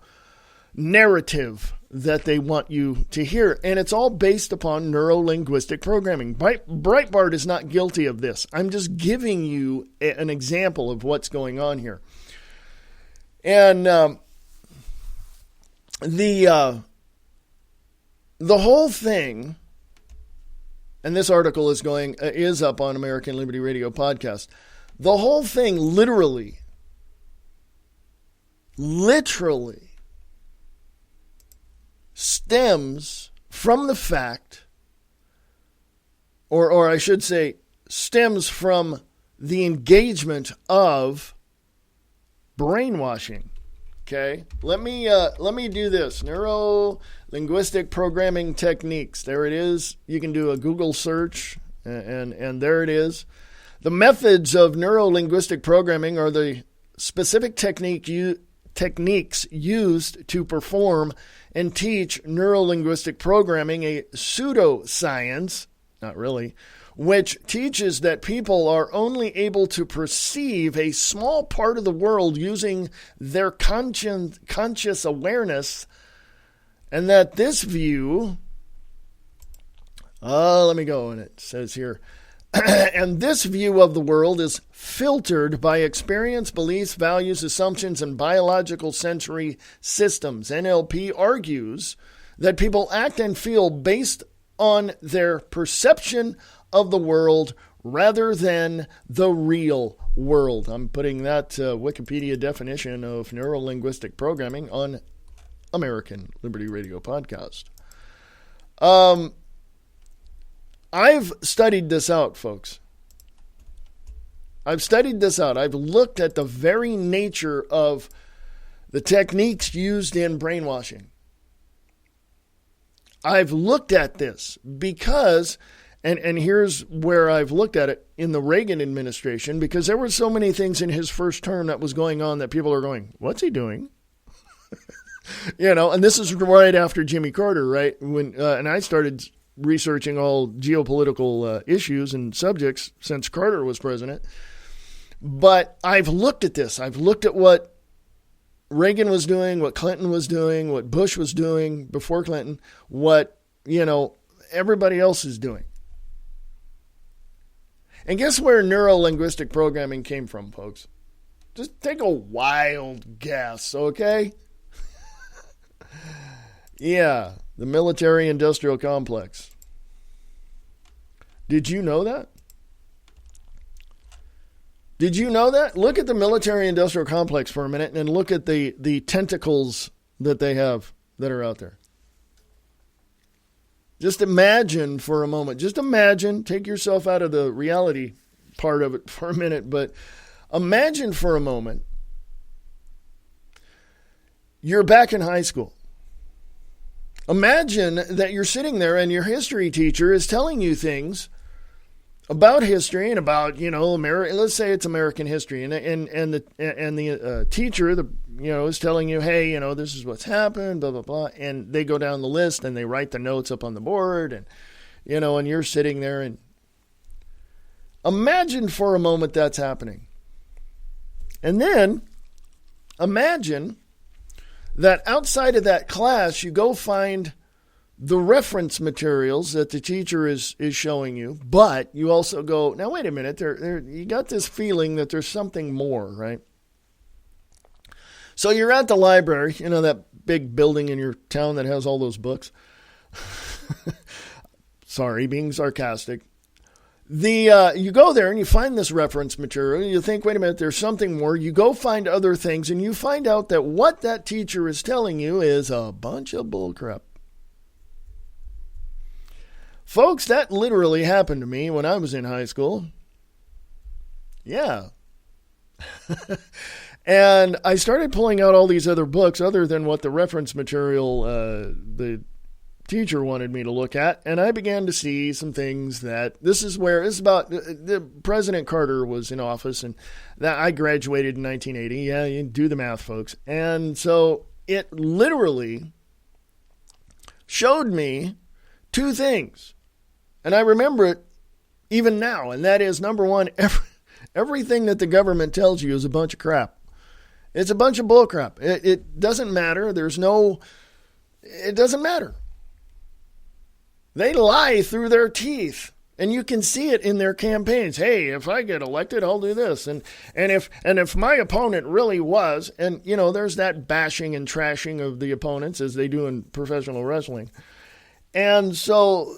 narrative that they want you to hear. And it's all based upon neuro-linguistic programming. Breitbart is not guilty of this. I'm just giving you an example of what's going on here. And the whole thing, and this article is up on American Liberty Radio podcast. The whole thing literally stems from the fact, or I should say, stems from the engagement of brainwashing. Okay, let me do this. Neuro-linguistic programming techniques. There it is. You can do a Google search, and there it is. The methods of neuro-linguistic programming are the specific techniques used to perform and teach neuro-linguistic programming, a pseudoscience, not really, which teaches that people are only able to perceive a small part of the world using their conscious awareness, and that this view, let me go, and it says here, and this view of the world is filtered by experience, beliefs, values, assumptions, and biological sensory systems. NLP argues that people act and feel based on their perception of the world rather than the real world. I'm putting that Wikipedia definition of neuro-linguistic programming on American Liberty Radio podcast. I've studied this out, folks. I've studied this out. I've looked at the very nature of the techniques used in brainwashing. I've looked at this because, and here's where I've looked at it in the Reagan administration, because there were so many things in his first term that was going on that people are going, what's he doing? And this is right after Jimmy Carter, right? When and I started researching all geopolitical issues and subjects since Carter was president. But I've looked at this. I've looked at what Reagan was doing, what Clinton was doing, what Bush was doing before Clinton, what, everybody else is doing. And guess where neuro-linguistic programming came from, folks? Just take a wild guess, okay? Yeah, the military-industrial complex. Did you know that? Did you know that? Look at the military-industrial complex for a minute and look at the tentacles that they have that are out there. Just imagine for a moment. Just imagine. Take yourself out of the reality part of it for a minute, but imagine for a moment you're back in high school. Imagine that you're sitting there and your history teacher is telling you things about history and about, let's say it's American history, and the teacher, is telling you, hey, this is what's happened, blah, blah, blah, and they go down the list and they write the notes up on the board, and, and you're sitting there, and imagine for a moment that's happening. And then imagine that outside of that class, you go find the reference materials that the teacher is showing you, but you also go, now wait a minute, you got this feeling that there's something more, right? So you're at the library, that big building in your town that has all those books. Sorry, being sarcastic. You go there and you find this reference material. You think, wait a minute, there's something more. You go find other things, and you find out that what that teacher is telling you is a bunch of bullcrap. Folks, that literally happened to me when I was in high school. Yeah. And I started pulling out all these other books other than what the reference material the teacher wanted me to look at, and I began to see some things that this is about the President Carter was in office, and that I graduated in 1980. Yeah, you do the math, folks. And so it literally showed me two things, and I remember it even now, and that is, number one, everything that the government tells you is a bunch of crap. It's a bunch of bull crap. It doesn't matter. It doesn't matter. They lie through their teeth, and you can see it in their campaigns. Hey, if I get elected, I'll do this. And if my opponent really was, and there's that bashing and trashing of the opponents as they do in professional wrestling. And so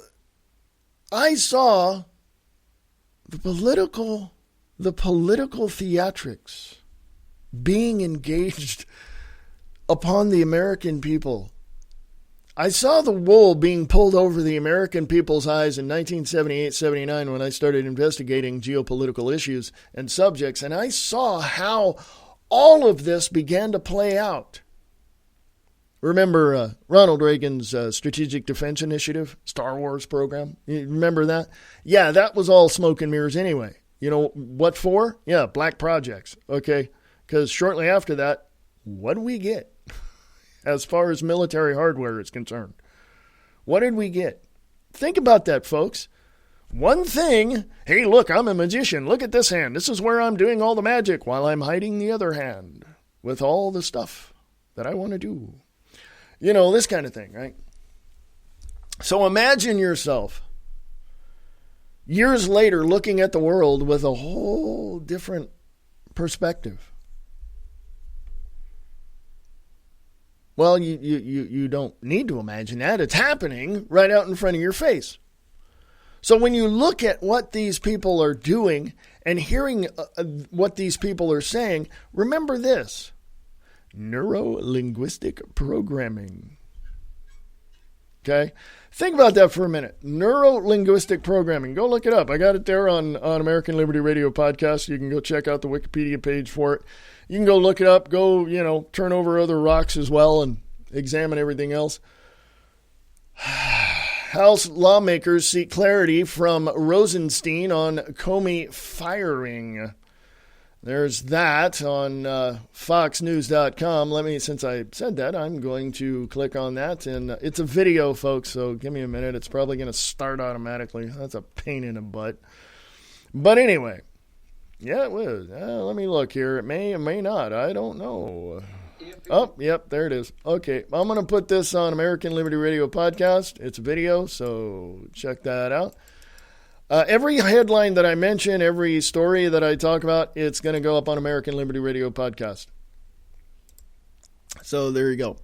I saw the political theatrics being engaged upon the American people. I saw the wool being pulled over the American people's eyes in 1978-79 when I started investigating geopolitical issues and subjects, and I saw how all of this began to play out. Remember Ronald Reagan's Strategic Defense Initiative, Star Wars program? You remember that? Yeah, that was all smoke and mirrors anyway. You know what for? Yeah, black projects, okay? Because shortly after that, what did we get? As far as military hardware is concerned. What did we get? Think about that, folks. One thing, hey, look, I'm a magician. Look at this hand. This is where I'm doing all the magic while I'm hiding the other hand with all the stuff that I want to do. This kind of thing, right? So imagine yourself years later looking at the world with a whole different perspective. Well, you don't need to imagine that. It's happening right out in front of your face. So when you look at what these people are doing and hearing what these people are saying, remember this: neuro-linguistic programming. Okay? Think about that for a minute. Neuro-linguistic programming. Go look it up. I got it there on American Liberty Radio Podcast. You can go check out the Wikipedia page for it. You can go look it up. Go, turn over other rocks as well and examine everything else. House lawmakers seek clarity from Rosenstein on Comey firing. There's that on foxnews.com. Since I said that, I'm going to click on that. And it's a video, folks, so give me a minute. It's probably going to start automatically. That's a pain in the butt. But anyway, yeah, it was. Let me look here. It may or may not. I don't know. Oh, yep, there it is. Okay, I'm going to put this on American Liberty Radio Podcast. It's a video, so check that out. Every headline that I mention, every story that I talk about, it's going to go up on American Liberty Radio Podcast. So there you go.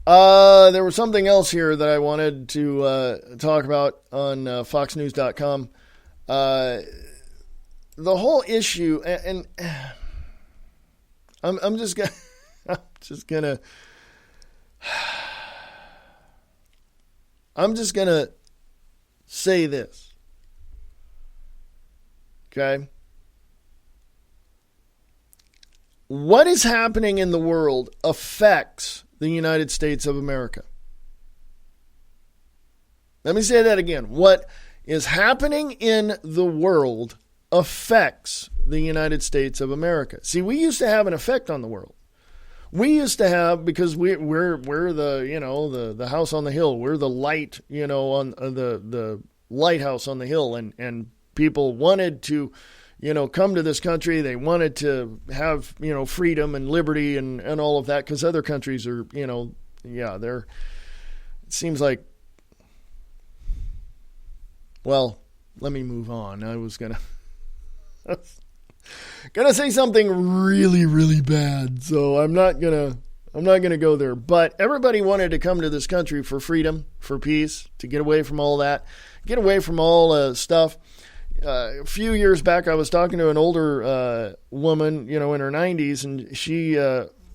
There was something else here that I wanted to talk about on foxnews.com. The whole issue, and I'm just going to say this. Okay. What is happening in the world affects the United States of America. Let me say that again. What is happening in the world affects the United States of America. See, we used to have an effect on the world. We used to have, because we're the the house on the hill. We're the light, on the lighthouse on the hill, and people wanted to, come to this country. They wanted to have, freedom and liberty and all of that, because other countries are, it seems like, well, let me move on. I was going to say something really, really bad, so I'm not going to go there. But everybody wanted to come to this country for freedom, for peace, to get away from all that, get away from all stuff. A few years back, I was talking to an older woman, in her 90s, and she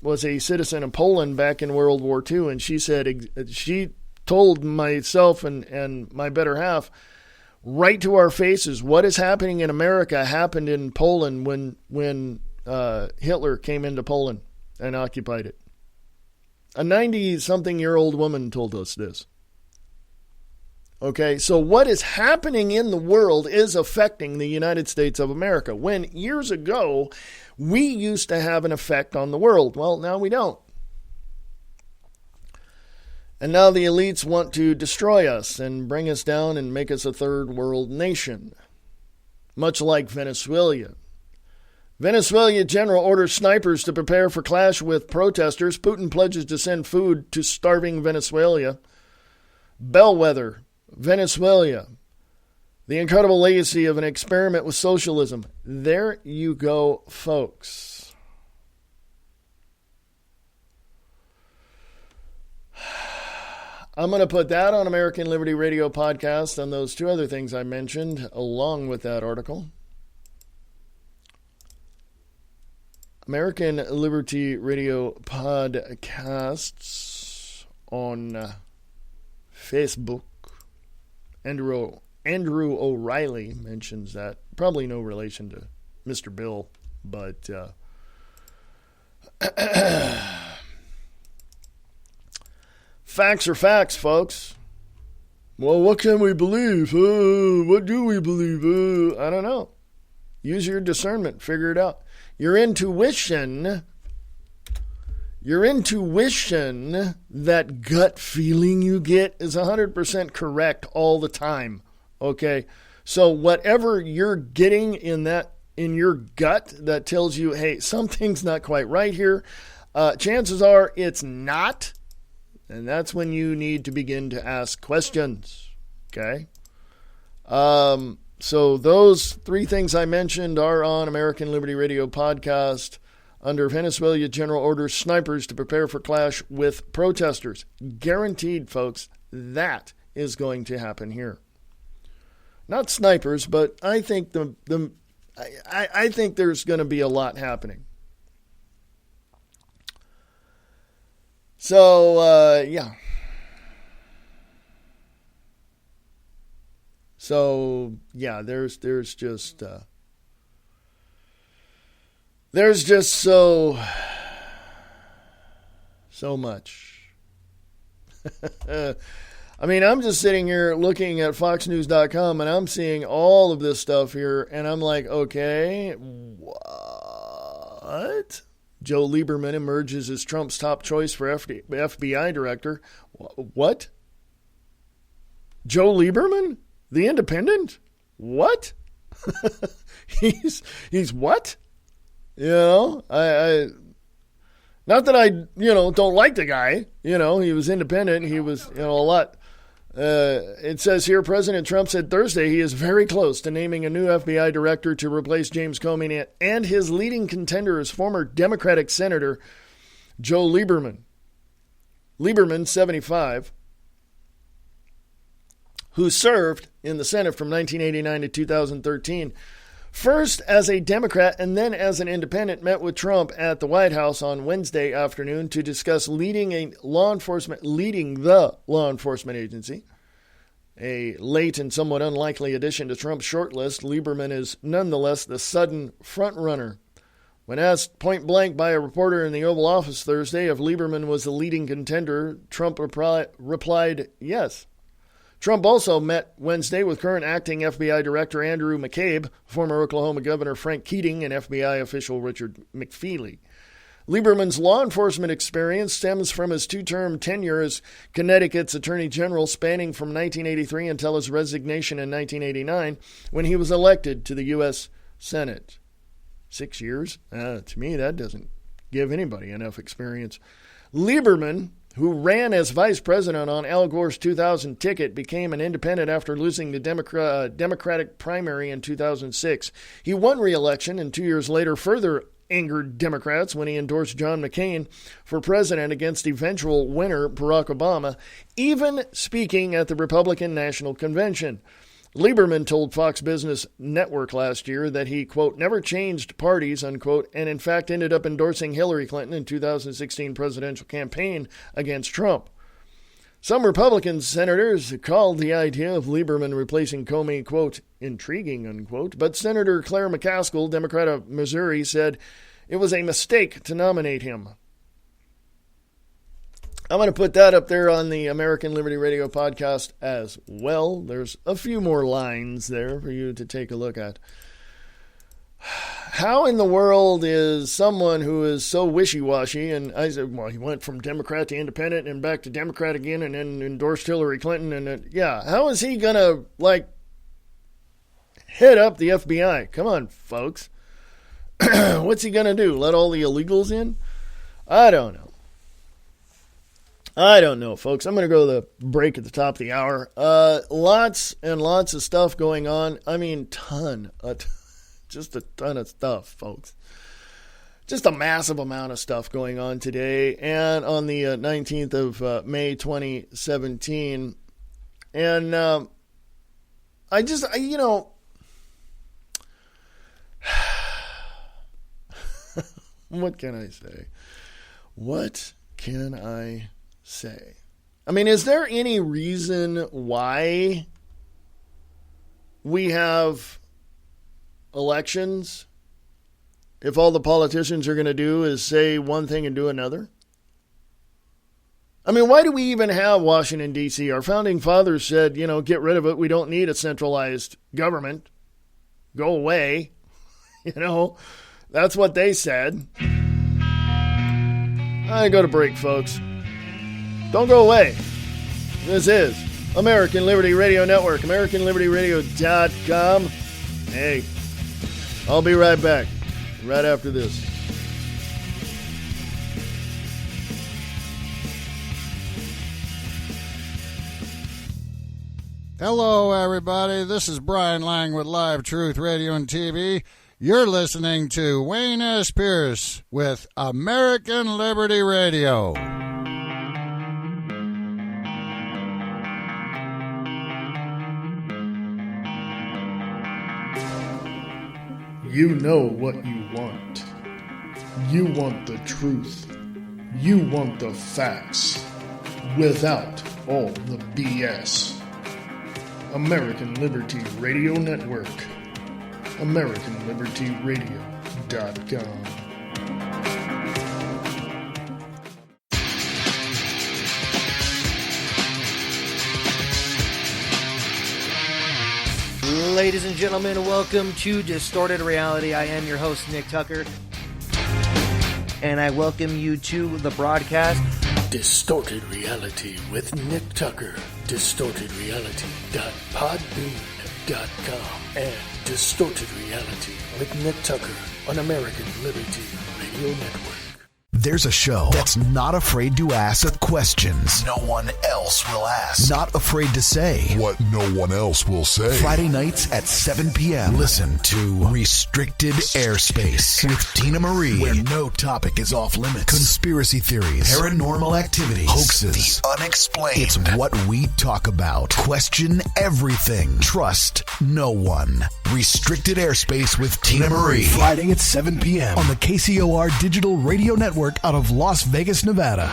was a citizen of Poland back in World War II, and she said, she told myself and my better half right to our faces, what is happening in America happened in Poland when Hitler came into Poland and occupied it. A 90-something-year-old woman told us this. Okay, so what is happening in the world is affecting the United States of America. When years ago, we used to have an effect on the world. Well, now we don't. And now the elites want to destroy us and bring us down and make us a third world nation. Much like Venezuela. Venezuela general orders snipers to prepare for clash with protesters. Putin pledges to send food to starving Venezuela. Bellwether. Venezuela, the incredible legacy of an experiment with socialism. There you go, folks. I'm going to put that on American Liberty Radio Podcast and those two other things I mentioned along with that article. American Liberty Radio Podcasts on Facebook. Andrew O'Reilly mentions that. Probably no relation to Mr. Bill, but facts are facts, folks. Well, what can we believe? What do we believe? I don't know. Use your discernment. Figure it out. Your intuition, that gut feeling you get, is 100% correct all the time. Okay? So whatever you're getting in your gut that tells you, hey, something's not quite right here, chances are it's not. And that's when you need to begin to ask questions. Okay? So those three things I mentioned are on American Liberty Radio Podcast under Venezuela general orders snipers to prepare for clash with protesters. Guaranteed, folks, that is going to happen here. Not snipers, but I think I think there's going to be a lot happening. So, yeah. So yeah, there's just so much. I mean, I'm just sitting here looking at FoxNews.com and I'm seeing all of this stuff here, and I'm like, okay, what? Joe Lieberman emerges as Trump's top choice for FBI director. What? Joe Lieberman? The Independent? What? He's what? You know, I not that I, don't like the guy. He was independent. He was, a lot. It says here, President Trump said Thursday he is very close to naming a new FBI director to replace James Comey and his leading contender is former Democratic Senator Joe Lieberman. Lieberman, 75, who served in the Senate from 1989 to 2013. First as a Democrat and then as an independent, met with Trump at the White House on Wednesday afternoon to discuss leading the law enforcement agency. A late and somewhat unlikely addition to Trump's shortlist, Lieberman is nonetheless the sudden frontrunner. When asked point blank by a reporter in the Oval Office Thursday if Lieberman was the leading contender, Trump replied yes. Trump also met Wednesday with current acting FBI Director Andrew McCabe, former Oklahoma Governor Frank Keating, and FBI official Richard McFeely. Lieberman's law enforcement experience stems from his two-term tenure as Connecticut's Attorney General spanning from 1983 until his resignation in 1989 when he was elected to the U.S. Senate. 6 years? To me, that doesn't give anybody enough experience. Lieberman, who ran as vice president on Al Gore's 2000 ticket, became an independent after losing the Democratic primary in 2006. He won re-election and 2 years later further angered Democrats when he endorsed John McCain for president against eventual winner Barack Obama, even speaking at the Republican National Convention. Lieberman told Fox Business Network last year that he, quote, never changed parties, unquote, and in fact ended up endorsing Hillary Clinton in 2016 presidential campaign against Trump. Some Republican senators called the idea of Lieberman replacing Comey, quote, intriguing, unquote, but Senator Claire McCaskill, Democrat of Missouri, said it was a mistake to nominate him. I'm going to put that up there on the American Liberty Radio podcast as well. There's a few more lines there for you to take a look at. How in the world is someone who is so wishy-washy, and I said, well, he went from Democrat to independent and back to Democrat again and then endorsed Hillary Clinton, and how is he going to, head up the FBI? Come on, folks. What's he going to do? Let all the illegals in? I don't know. Folks. I'm going to go to the break at the top of the hour. Lots and lots of stuff going on. I mean, just a ton of stuff, folks. Just a massive amount of stuff going on today and on the 19th of May, 2017. And what can I say? What can I say? I mean, is there any reason why we have elections if all the politicians are going to do is say one thing and do another? I mean, why do we even have Washington, D.C.? Our founding fathers said, get rid of it. We don't need a centralized government. Go away. That's what they said. I go to break, folks. Don't go away. This is American Liberty Radio Network, AmericanLibertyRadio.com. Hey, I'll be right back, right after this. Hello, everybody. This is Brian Lang with Live Truth Radio and TV. You're listening to Wayne S. Pierce with American Liberty Radio. You know what you want. You want the truth. You want the facts without all the BS. American Liberty Radio Network. AmericanLibertyRadio.com. Ladies and gentlemen, welcome to Distorted Reality. I am your host, Nick Tucker, and I welcome you to the broadcast. Distorted Reality with Nick Tucker. DistortedReality.podbean.com and Distorted Reality with Nick Tucker on American Liberty Radio Network. There's a show that's not afraid to ask questions no one else will ask. Not afraid to say what no one else will say. Friday nights at 7 p.m. Listen to Restricted Airspace with Tina Marie, where no topic is off limits. Conspiracy theories, paranormal activities, hoaxes, the unexplained. It's what we talk about. Question everything. Trust no one. Restricted Airspace with Tina Marie. Friday at 7 p.m. on the KCOR Digital Radio Network out of Las Vegas, Nevada.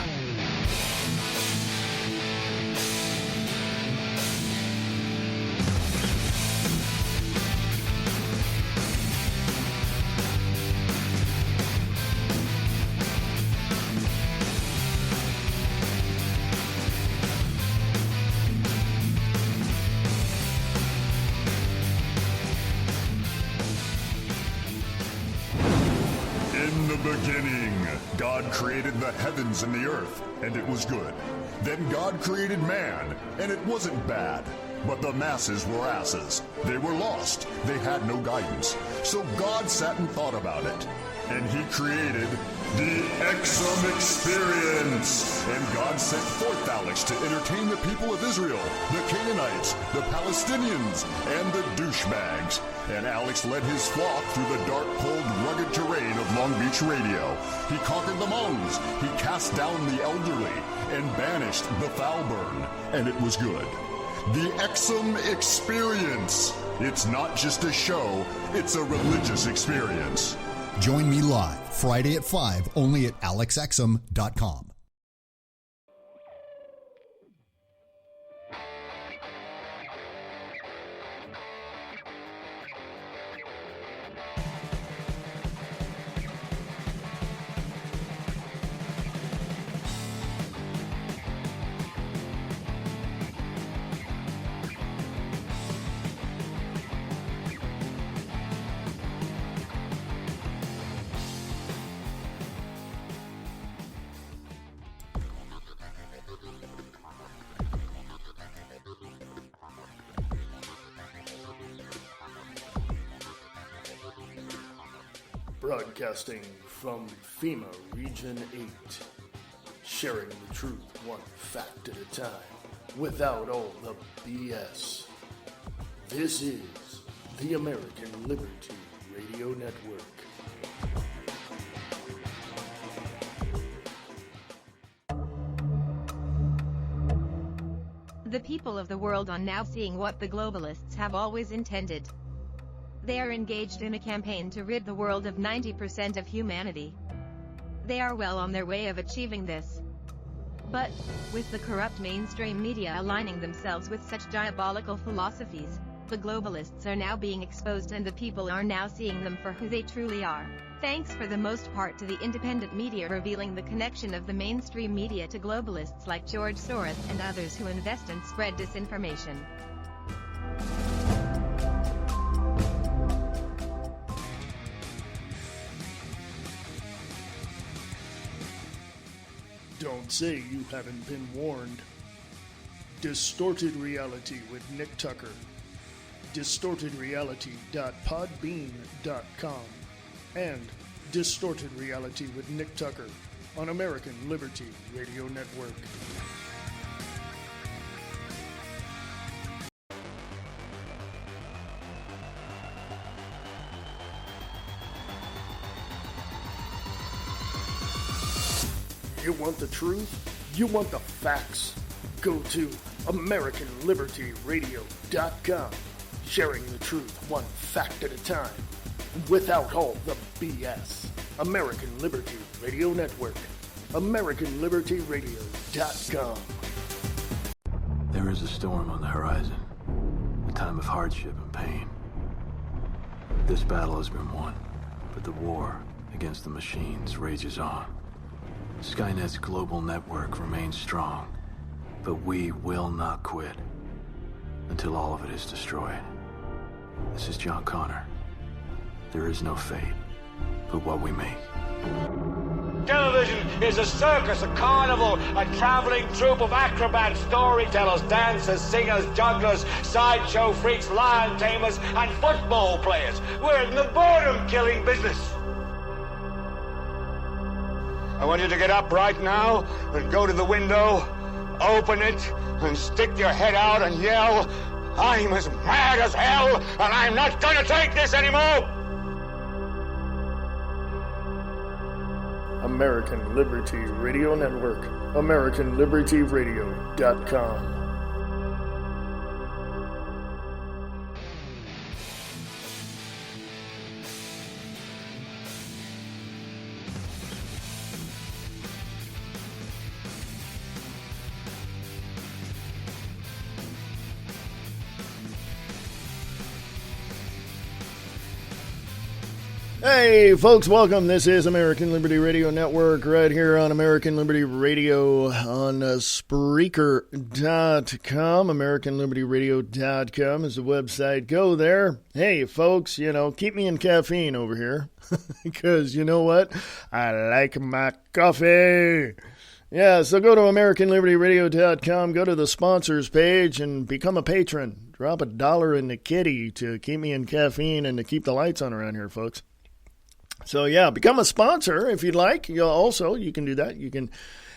In the beginning, God created the heavens and the earth, and it was good. Then God created man, and it wasn't bad. But the masses were asses. They were lost. They had no guidance. So God sat and thought about it. And he created the Exum Experience. And God sent forth Alex to entertain the people of Israel, the Canaanites, the Palestinians, and the douchebags. And Alex led his flock through the dark, cold, rugged terrain of Long Beach Radio. He conquered the Hmong's. He cast down the elderly and banished the Falburn. And it was good. The Exum Experience. It's not just a show, it's a religious experience. Join me live Friday at 5 only at alexexum.com. Broadcasting from FEMA Region 8, sharing the truth one fact at a time, without all the BS. This is the American Liberty Radio Network. The people of the world are now seeing what the globalists have always intended. They are engaged in a campaign to rid the world of 90% of humanity. They are well on their way of achieving this. But, with the corrupt mainstream media aligning themselves with such diabolical philosophies, the globalists are now being exposed and the people are now seeing them for who they truly are. Thanks for the most part to the independent media revealing the connection of the mainstream media to globalists like George Soros and others who invest and spread disinformation. Don't say you haven't been warned. Distorted Reality with Nick Tucker. DistortedReality.podbean.com and Distorted Reality with Nick Tucker on American Liberty Radio Network. You want the truth? You want the facts? Go to AmericanLibertyRadio.com, sharing the truth one fact at a time, without all the BS. American Liberty Radio Network. AmericanLibertyRadio.com. There is a storm on the horizon. time of hardship and pain. This battle has been won, but the war against the machines rages on. Skynet's global network remains strong, but we will not quit until all of it is destroyed. This is John Connor. There is no fate but what we make. Television is a circus, a carnival, a traveling troupe of acrobats, storytellers, dancers, singers, jugglers, sideshow freaks, lion tamers, and football players. We're in the boredom-killing business. I want you to get up right now and go to the window, open it, and stick your head out and yell, "I'm as mad as hell, and I'm not gonna take this anymore!" American Liberty Radio Network, AmericanLibertyRadio.com. Hey, folks, welcome. This is American Liberty Radio Network right here on American Liberty Radio on Spreaker.com. AmericanLibertyRadio.com is the website. Go there. Hey, folks, keep me in caffeine over here because you know what? I like my coffee. Yeah, so go to AmericanLibertyRadio.com, go to the sponsors page, and become a patron. Drop $1 in the kitty to keep me in caffeine and to keep the lights on around here, folks. So, yeah, become a sponsor if you'd like. You can do that. You can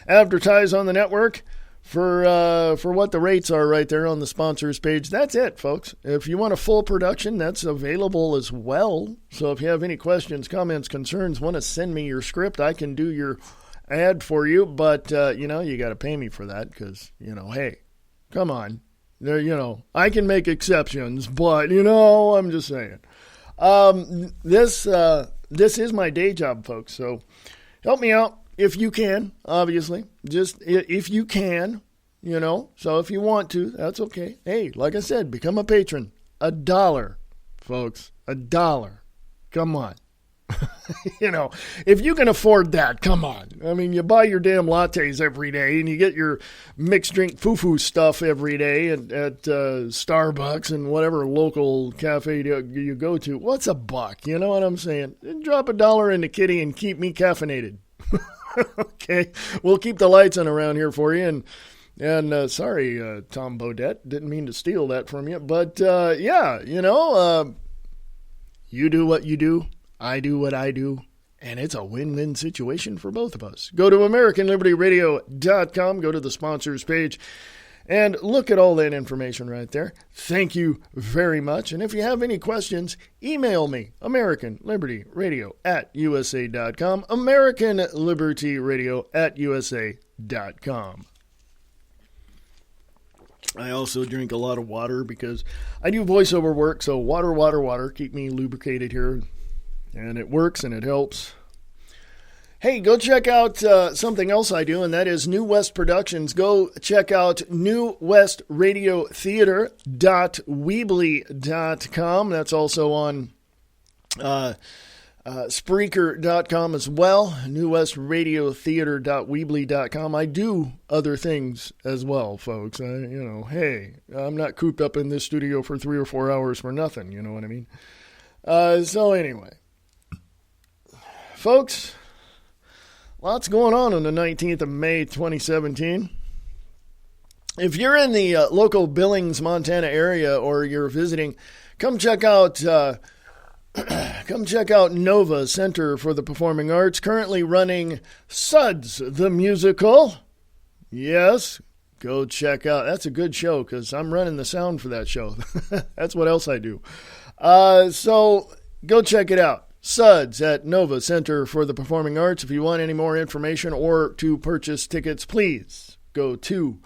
advertise on the network for what the rates are right there on the sponsors page. That's it, folks. If you want a full production, that's available as well. So if you have any questions, comments, concerns, want to send me your script, I can do your ad for you. But, you got to pay me for that because, hey, come on. I can make exceptions, but, I'm just saying. This is my day job, folks, so help me out if you can, obviously. Just if you can, So if you want to, that's okay. Hey, like I said, become a patron. $1, folks. $1. Come on. If you can afford that, come on. I mean, you buy your damn lattes every day and you get your mixed drink foo-foo stuff every day at Starbucks and whatever local cafe you go to. What's $1? You know what I'm saying? Drop $1 in the kitty and keep me caffeinated. Okay? We'll keep the lights on around here for you. And sorry, Tom Bodette, didn't mean to steal that from you. But, you do what you do. I do what I do, and it's a win-win situation for both of us. Go to AmericanLibertyRadio.com, go to the sponsors page, and look at all that information right there. Thank you very much. And if you have any questions, email me, AmericanLibertyRadio@USA.com, AmericanLibertyRadio@USA.com. I also drink a lot of water because I do voiceover work, so water, keep me lubricated here. And it works and it helps. Hey, go check out something else I do, and that is New West Productions. Go check out newwestradiotheater.weebly.com. That's also on Spreaker.com as well. newwestradiotheater.weebly.com. I do other things as well, folks. Hey, I'm not cooped up in this studio for 3 or 4 hours for nothing. You know what I mean? So anyway. Folks, lots going on the 19th of May, 2017. If you're in the local Billings, Montana area or you're visiting, come check out Nova Center for the Performing Arts, currently running Suds the Musical. Yes, go check out. That's a good show because I'm running the sound for that show. That's what else I do. So go check it out. Suds at Nova Center for the Performing Arts. If you want any more information or to purchase tickets, please go to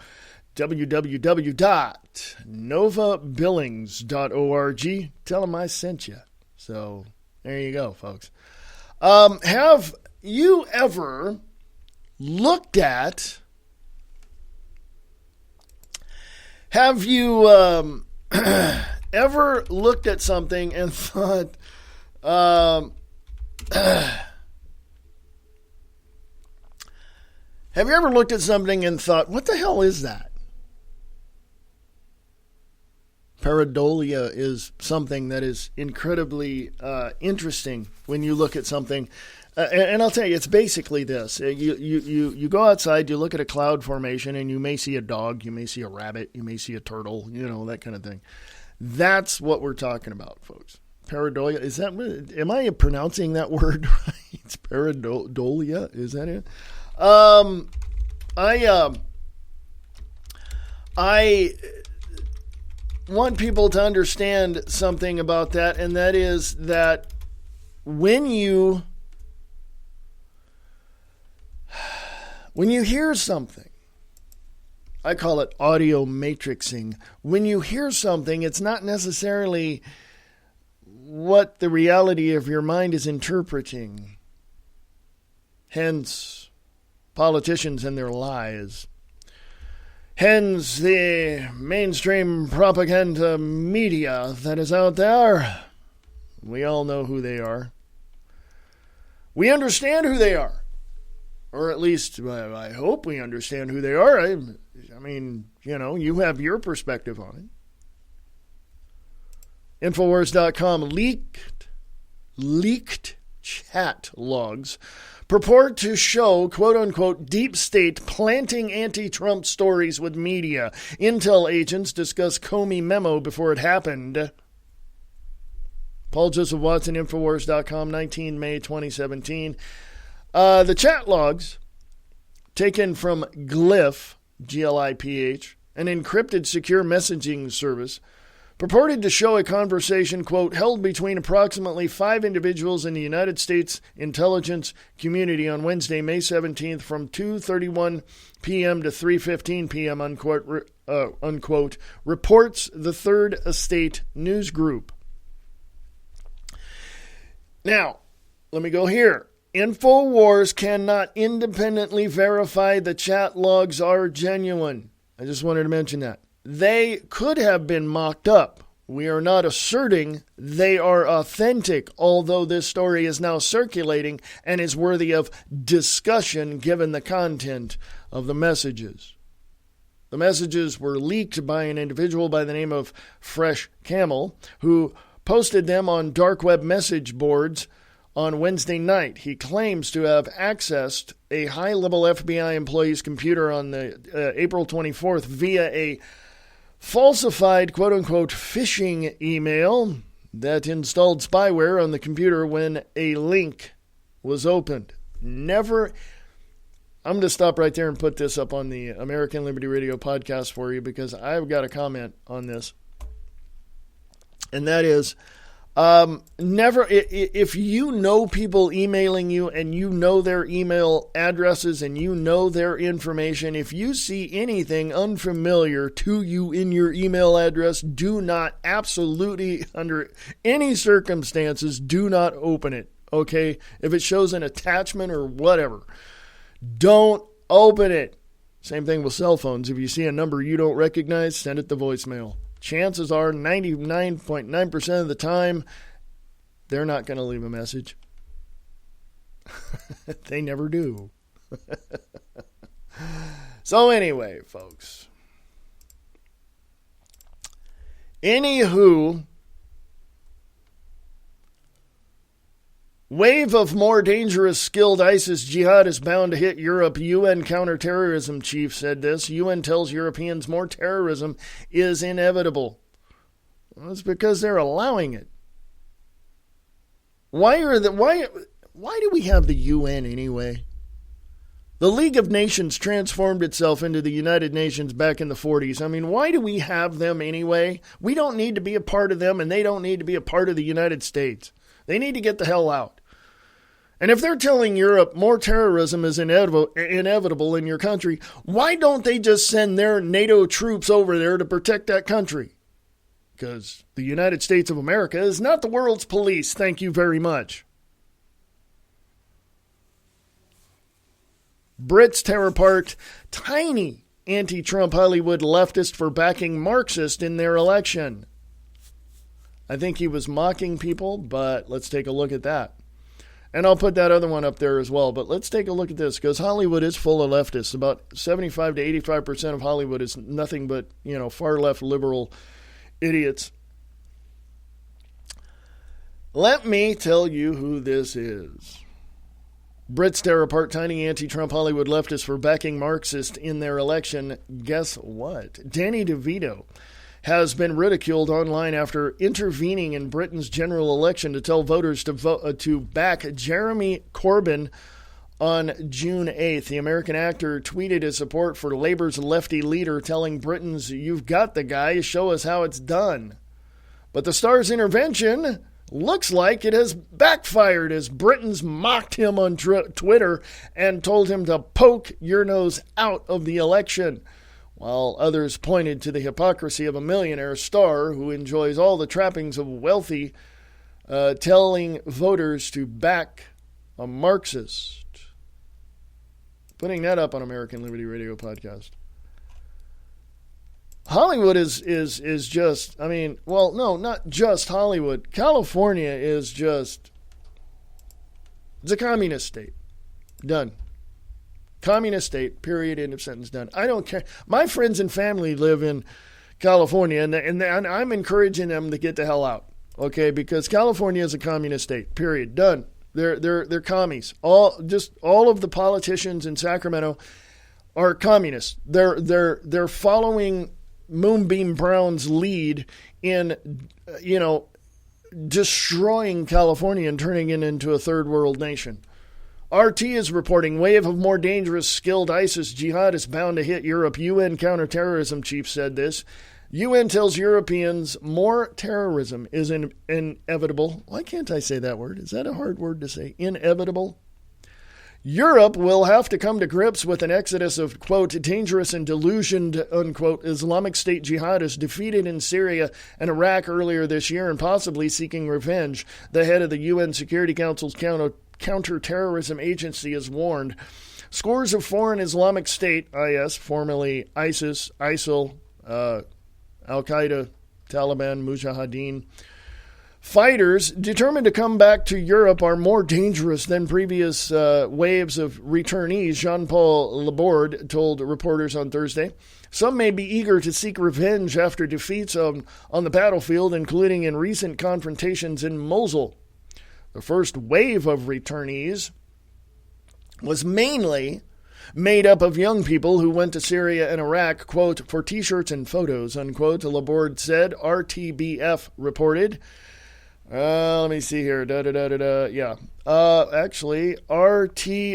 www.novabillings.org. Tell them I sent you. So there you go, folks. Have you ever looked at... Have you ever looked at something and thought, have you ever looked at something and thought, what the hell is that? Pareidolia is something that is incredibly interesting when you look at something. And I'll tell you, it's basically this. You go outside, you look at a cloud formation, and you may see a dog, you may see a rabbit, you may see a turtle, that kind of thing. That's what we're talking about, folks. Pareidolia. Is that, am I pronouncing that word right? It's pareidolia. Is that it? I want people to understand something about that, and that is that when you hear something, I call it audio matrixing. When you hear something, it's not necessarily what the reality of your mind is interpreting. Hence, politicians and their lies. Hence, the mainstream propaganda media that is out there. We all know who they are. We understand who they are. Or at least, I hope we understand who they are. I mean, you have your perspective on it. Infowars.com leaked chat logs purport to show, quote-unquote, deep state planting anti-Trump stories with media. Intel agents discuss Comey memo before it happened. Paul Joseph Watson, Infowars.com, 19 May 2017. The chat logs, taken from Glyph, Gliph, an encrypted secure messaging service, purported to show a conversation, quote, held between approximately 5 individuals in the United States intelligence community on Wednesday, May 17th from 2:31 p.m. to 3:15 p.m., unquote, reports the Third Estate News Group. Now, let me go here. InfoWars cannot independently verify the chat logs are genuine. I just wanted to mention that. They could have been mocked up. We are not asserting they are authentic, although this story is now circulating and is worthy of discussion given the content of the messages. The messages were leaked by an individual by the name of Fresh Camel, who posted them on dark web message boards on Wednesday night. He claims to have accessed a high-level FBI employee's computer on the April 24th via a falsified, quote-unquote, phishing email that installed spyware on the computer when a link was opened. I'm going to stop right there and put this up on the American Liberty Radio podcast for you because I've got a comment on this. And that is, if you know people emailing you and you know their email addresses and you know their information, if you see anything unfamiliar to you in your email address, do not, absolutely under any circumstances, do not open it, okay? If it shows an attachment or whatever, don't open it. Same thing with cell phones. If you see a number you don't recognize, send it to voicemail. Chances are 99.9% of the time, they're not going to leave a message. They never do. So anyway, folks. Anywho, wave of more dangerous skilled ISIS jihad is bound to hit Europe. UN counterterrorism chief said this. UN tells Europeans more terrorism is inevitable. Well, it's because they're allowing it. Why do we have the UN anyway? The League of Nations transformed itself into the United Nations back in the 40s. I mean, why do we have them anyway? We don't need to be a part of them, and they don't need to be a part of the United States. They need to get the hell out. And if they're telling Europe more terrorism is inevitable in your country, why don't they just send their NATO troops over there to protect that country? Because the United States of America is not the world's police. Thank you very much. Brits tear apart tiny anti-Trump Hollywood leftist for backing Marxist in their election. I think he was mocking people, but let's take a look at that. And I'll put that other one up there as well. But let's take a look at this, because Hollywood is full of leftists. About 75 to 85% of Hollywood is nothing but, far left liberal idiots. Let me tell you who this is. Brits tear apart tiny anti-Trump Hollywood leftists for backing Marxists in their election. Guess what? Danny DeVito has been ridiculed online after intervening in Britain's general election to tell voters to vote to back Jeremy Corbyn on June 8th. The American actor tweeted his support for Labour's lefty leader, telling Britons, "You've got the guy, show us how it's done." But the star's intervention looks like it has backfired, as Britons mocked him on Twitter and told him to poke your nose out of the election, while others pointed to the hypocrisy of a millionaire star who enjoys all the trappings of wealthy, telling voters to back a Marxist. Putting that up on American Liberty Radio podcast. Hollywood is just, no, not just Hollywood. California is just, it's a communist state. Done. Communist state, period, end of sentence, done. I don't care. My friends and family live in California, and I'm encouraging them to get the hell out, okay? Because California is a communist state, period, done. They're commies. All of the politicians in Sacramento are communists. They're following Moonbeam Brown's lead in, destroying California and turning it into a third world nation. RT is reporting wave of more dangerous skilled ISIS jihadists bound to hit Europe. UN counterterrorism chief said this. UN tells Europeans more terrorism is inevitable. Why can't I say that word? Is that a hard word to say? Inevitable? Europe will have to come to grips with an exodus of, quote, dangerous and delusioned, unquote, Islamic State jihadists defeated in Syria and Iraq earlier this year and possibly seeking revenge. The head of the UN Security Council's counterterrorism agency has warned. Scores of foreign Islamic State, IS, formerly ISIS, ISIL, Al-Qaeda, Taliban, Mujahideen, fighters determined to come back to Europe are more dangerous than previous waves of returnees, Jean-Paul Laborde told reporters on Thursday. Some may be eager to seek revenge after defeats on the battlefield, including in recent confrontations in Mosul. The first wave of returnees was mainly made up of young people who went to Syria and Iraq, quote, for T-shirts and photos, unquote, Laborde said, RTBF reported. Let me see here. Yeah. Actually, rtbf.be.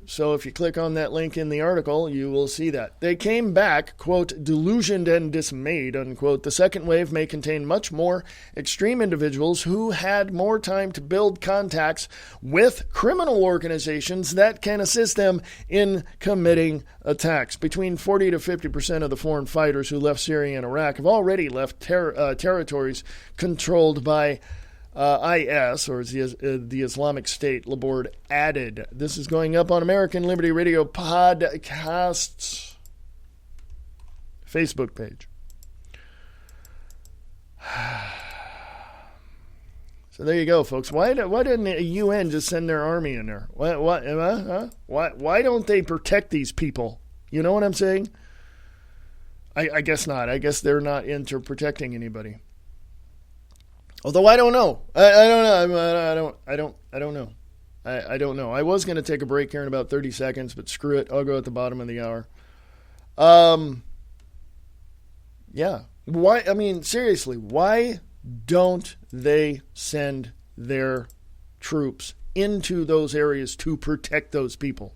So if you click on that link in the article, you will see that. They came back, quote, delusioned and dismayed, unquote. The second wave may contain much more extreme individuals who had more time to build contacts with criminal organizations that can assist them in committing attacks. Between 40 to 50% of the foreign fighters who left Syria and Iraq have already left territories controlled by IS, or the Islamic State, Laborde added. This is going up on American Liberty Radio Podcast's Facebook page. So there you go, folks. Why didn't the UN just send their army in there? Why don't they protect these people? You know what I'm saying? I guess not. I guess they're not into protecting anybody. Although I don't know. I don't know. I don't know. I was going to take a break here in about 30 seconds, but screw it. I'll go at the bottom of the hour. Yeah. Why? I mean, seriously, why don't they send their troops into those areas to protect those people?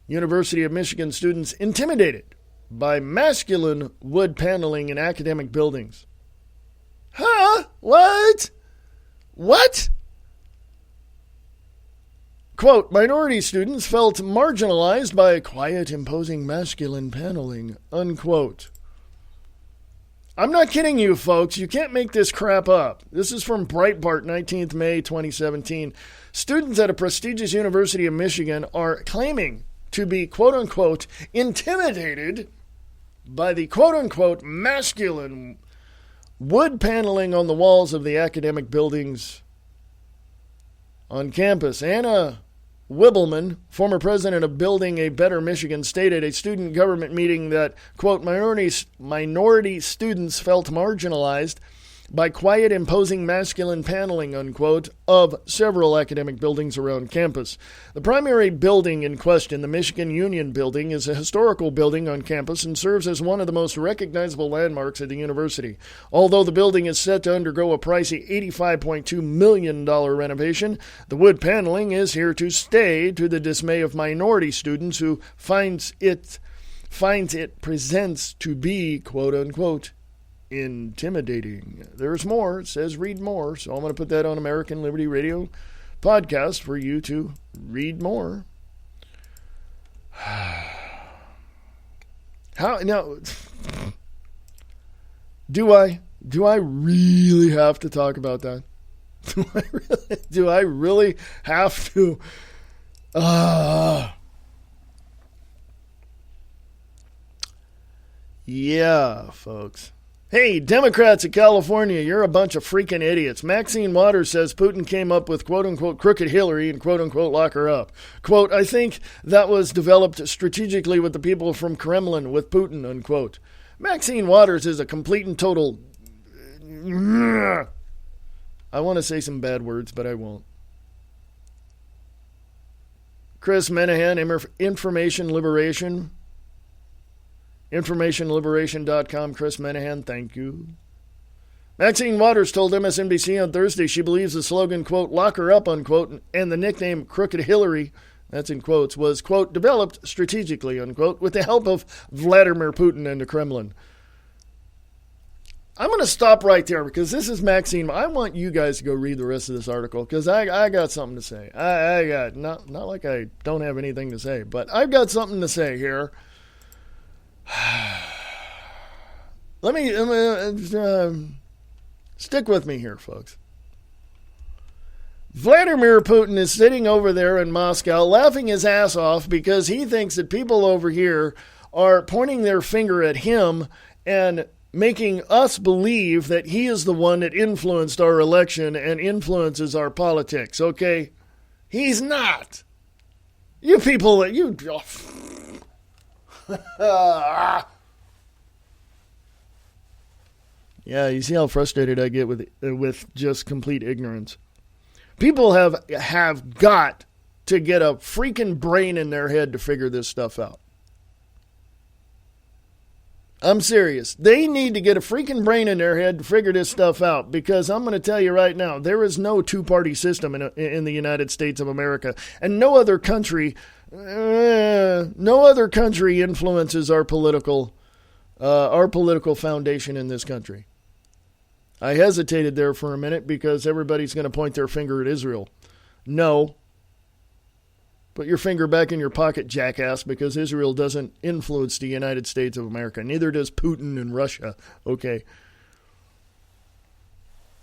University of Michigan students intimidated by masculine wood paneling in academic buildings. Huh? What? Quote, minority students felt marginalized by quiet, imposing masculine paneling, unquote. I'm not kidding you, folks. You can't make this crap up. This is from Breitbart, 19th May 2017. Students at a prestigious University of Michigan are claiming to be, quote-unquote, intimidated by the quote-unquote masculine wood paneling on the walls of the academic buildings on campus. Anna Wibbleman, former president of Building a Better Michigan, stated at a student government meeting that, quote, minority students felt marginalized by quiet, imposing masculine paneling, unquote, of several academic buildings around campus. The primary building in question, the Michigan Union Building, is a historical building on campus and serves as one of the most recognizable landmarks at the university. Although the building is set to undergo a pricey $85.2 million renovation, the wood paneling is here to stay, to the dismay of minority students who finds it presents to be, quote unquote, intimidating. There's more. It says read more. So I'm going to put that on American Liberty Radio podcast for you to read more. How now? Do I really have to talk about that? Do I really have to? Yeah, folks. Hey, Democrats of California, you're a bunch of freaking idiots. Maxine Waters says Putin came up with quote-unquote crooked Hillary and quote-unquote lock her up. Quote, I think that was developed strategically with the people from Kremlin with Putin, unquote. Maxine Waters is a complete and total... I want to say some bad words, but I won't. Chris Menahan, Information Liberation. InformationLiberation.com, Chris Menahan, thank you. Maxine Waters told MSNBC on Thursday she believes the slogan, quote, lock her up, unquote, and the nickname Crooked Hillary, that's in quotes, was, quote, developed strategically, unquote, with the help of Vladimir Putin and the Kremlin. I'm going to stop right there because this is Maxine. I want you guys to go read the rest of this article because I got something to say. I got, not like I don't have anything to say, but I've got something to say here. Let me stick with me here, folks. Vladimir Putin is sitting over there in Moscow laughing his ass off because he thinks that people over here are pointing their finger at him and making us believe that he is the one that influenced our election and influences our politics, okay? He's not. You people that you... Yeah, you see how frustrated I get with just complete ignorance. People have got to get a freaking brain in their head to figure this stuff out. I'm serious. They need to get a freaking brain in their head to figure this stuff out because I'm going to tell you right now, there is no two-party system in the United States of America, and no other country influences our political foundation in this country. I hesitated there for a minute because everybody's going to point their finger at Israel. No. Put your finger back in your pocket, jackass, because Israel doesn't influence the United States of America. Neither does Putin and Russia. Okay.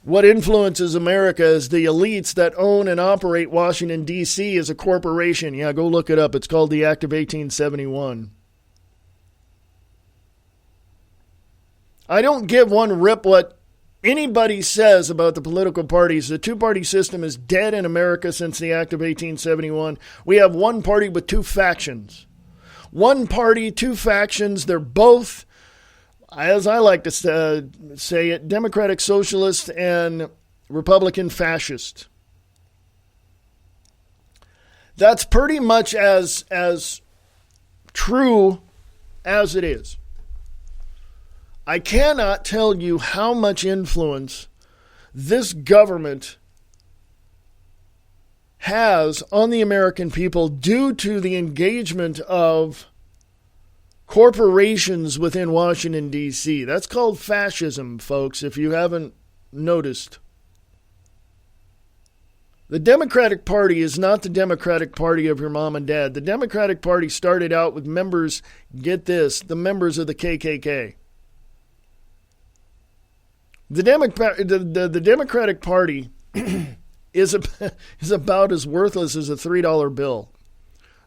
What influences America is the elites that own and operate Washington, D.C. as a corporation. Yeah, go look it up. It's called the Act of 1871. I don't give one rip what anybody says about the political parties. The two-party system is dead in America since the Act of 1871. We have one party with two factions. One party, two factions. They're both, as I like to say it, Democratic Socialist and Republican Fascist. That's pretty much as true as it is. I cannot tell you how much influence this government has on the American people due to the engagement of corporations within Washington, D.C. That's called fascism, folks, if you haven't noticed. The Democratic Party is not the Democratic Party of your mom and dad. The Democratic Party started out with members, get this, the members of the KKK. The Democratic Party is about as worthless as a $3 bill.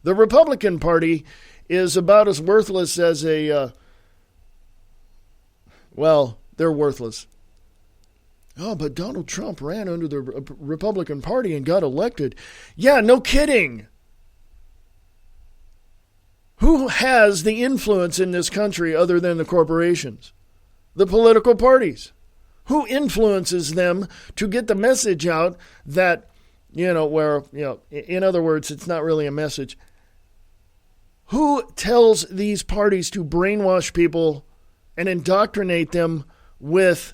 The Republican Party is about as worthless as a well, they're worthless. Oh, but Donald Trump ran under the Republican Party and got elected. Yeah, no kidding. Who has the influence in this country other than the corporations? The political parties. Who influences them to get the message out that, in other words, it's not really a message. Who tells these parties to brainwash people and indoctrinate them with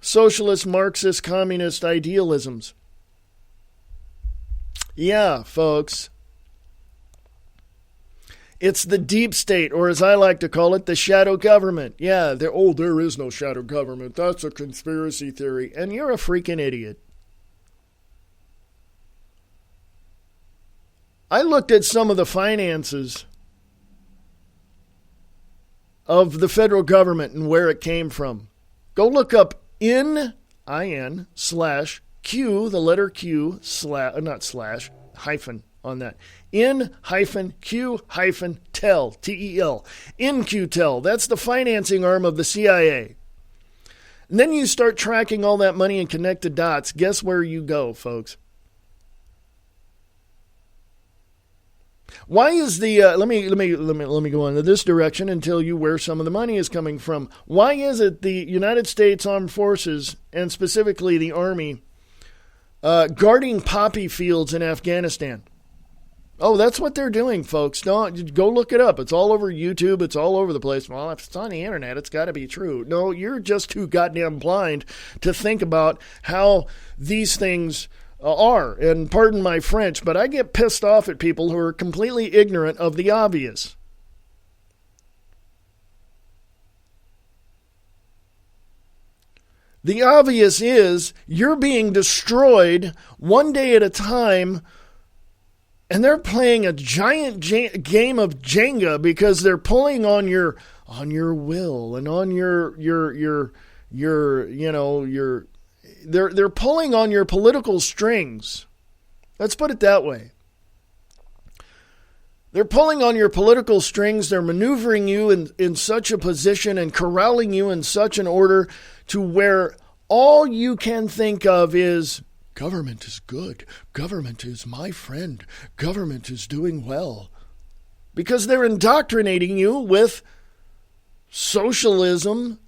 socialist, Marxist, communist idealisms? Yeah, folks. It's the deep state, or as I like to call it, the shadow government. Yeah, there is no shadow government. That's a conspiracy theory. And you're a freaking idiot. I looked at some of the finances of the federal government and where it came from. Go look up IN/Q, the letter Q, hyphen on that. IN-Q-Tel, T-E-L. In-Q-Tel, that's the financing arm of the CIA. And then you start tracking all that money and connect the dots. Guess where you go, folks? Why is the let me go into this direction and tell you where some of the money is coming from. Why is it the United States Armed Forces, and specifically the Army, guarding poppy fields in Afghanistan? Oh, that's what they're doing, folks. Don't go look it up. It's all over YouTube. It's all over the place. Well, if it's on the internet, it's got to be true. No, you're just too goddamn blind to think about how these things are. And pardon my French, but I get pissed off at people who are completely ignorant of the obvious. The obvious is you're being destroyed one day at a time. And they're playing a giant game of Jenga because they're pulling on your will and on they're pulling on your political strings. Let's put it that way. They're pulling on your political strings. They're maneuvering you in such a position and corralling you in such an order to where all you can think of is, government is good. Government is my friend. Government is doing well. Because they're indoctrinating you with socialism,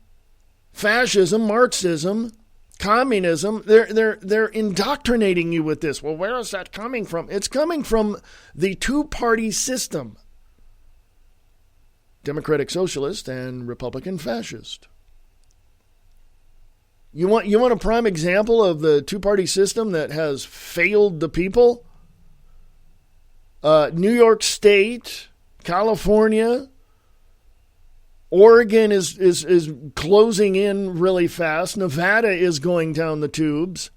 fascism, Marxism, communism. They're indoctrinating you with this. Well, where is that coming from? It's coming from the two-party system. Democratic Socialist and Republican Fascist. You want a prime example of the two-party system that has failed the people? New York State, California, Oregon is closing in really fast. Nevada is going down the tubes.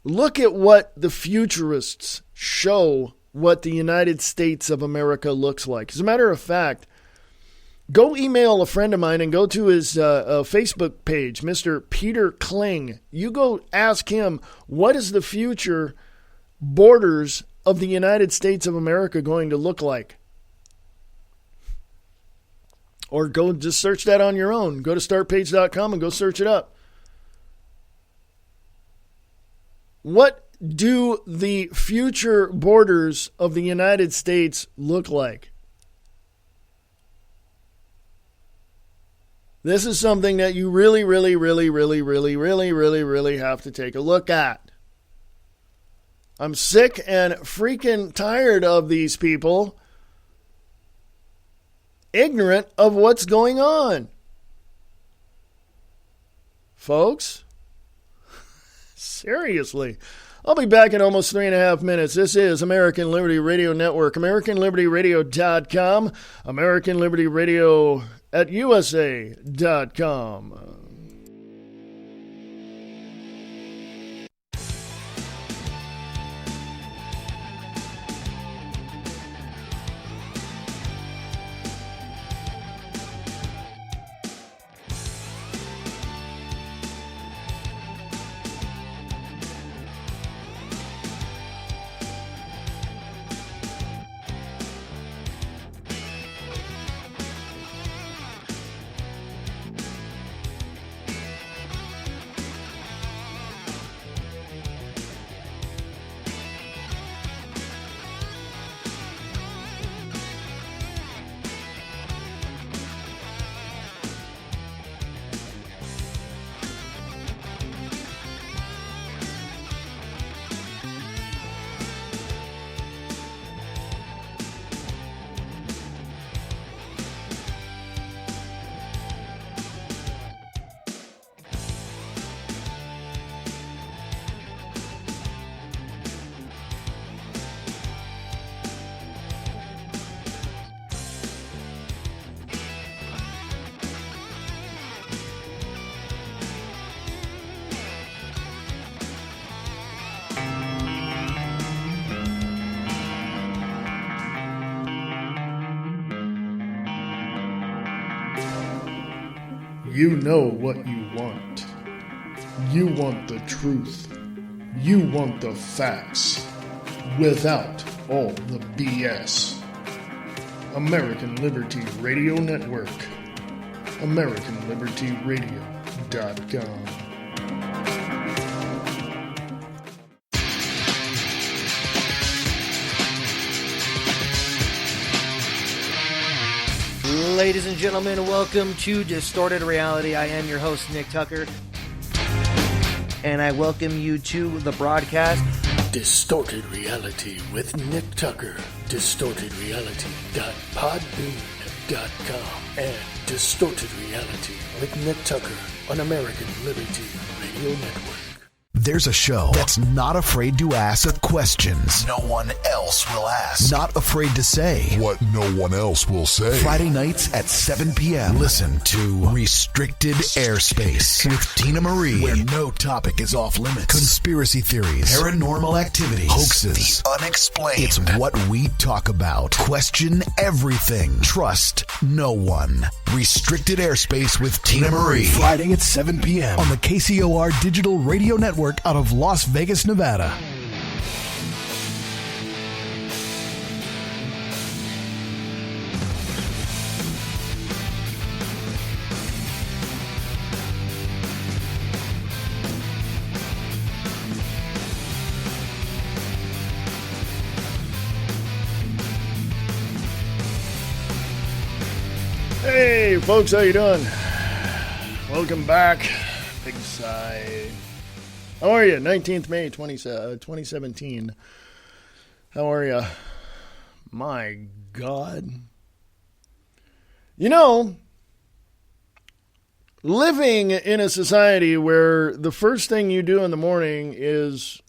Look at what the futurists show what the United States of America looks like. As a matter of fact, go email a friend of mine and go to his Facebook page, Mr. Peter Kling. You go ask him, what is the future borders of the United States of America going to look like? Or go just search that on your own. Go to startpage.com and go search it up. What do the future borders of the United States look like? This is something that you really have to take a look at. I'm sick and freaking tired of these people ignorant of what's going on. Folks, seriously. I'll be back in almost 3.5 minutes. This is American Liberty Radio Network, AmericanLibertyRadio.com, American Liberty Radio at USA.com. You know what you want. You want the truth. You want the facts. Without all the BS. American Liberty Radio Network. AmericanLibertyRadio.com. Ladies and gentlemen, welcome to Distorted Reality. I am your host, Nick Tucker, and I welcome you to the broadcast. Distorted Reality with Nick Tucker. DistortedReality.podbean.com and Distorted Reality with Nick Tucker on American Liberty Radio Network. There's a show that's not afraid to ask questions no one else will ask. Not afraid to say what no one else will say. Friday nights at 7 p.m. Listen to Restricted Airspace with Tina Marie, where no topic is off limits. Conspiracy theories, paranormal activity, hoaxes, the unexplained. It's what we talk about. Question everything. Trust no one. Restricted Airspace with Tina Marie. Friday at 7 p.m. on the KCOR Digital Radio Network out of Las Vegas, Nevada. Hey folks, how you doing? Welcome back. Big sigh. How are you? 19th May 2017. How are you? My God. You know, living in a society where the first thing you do in the morning is,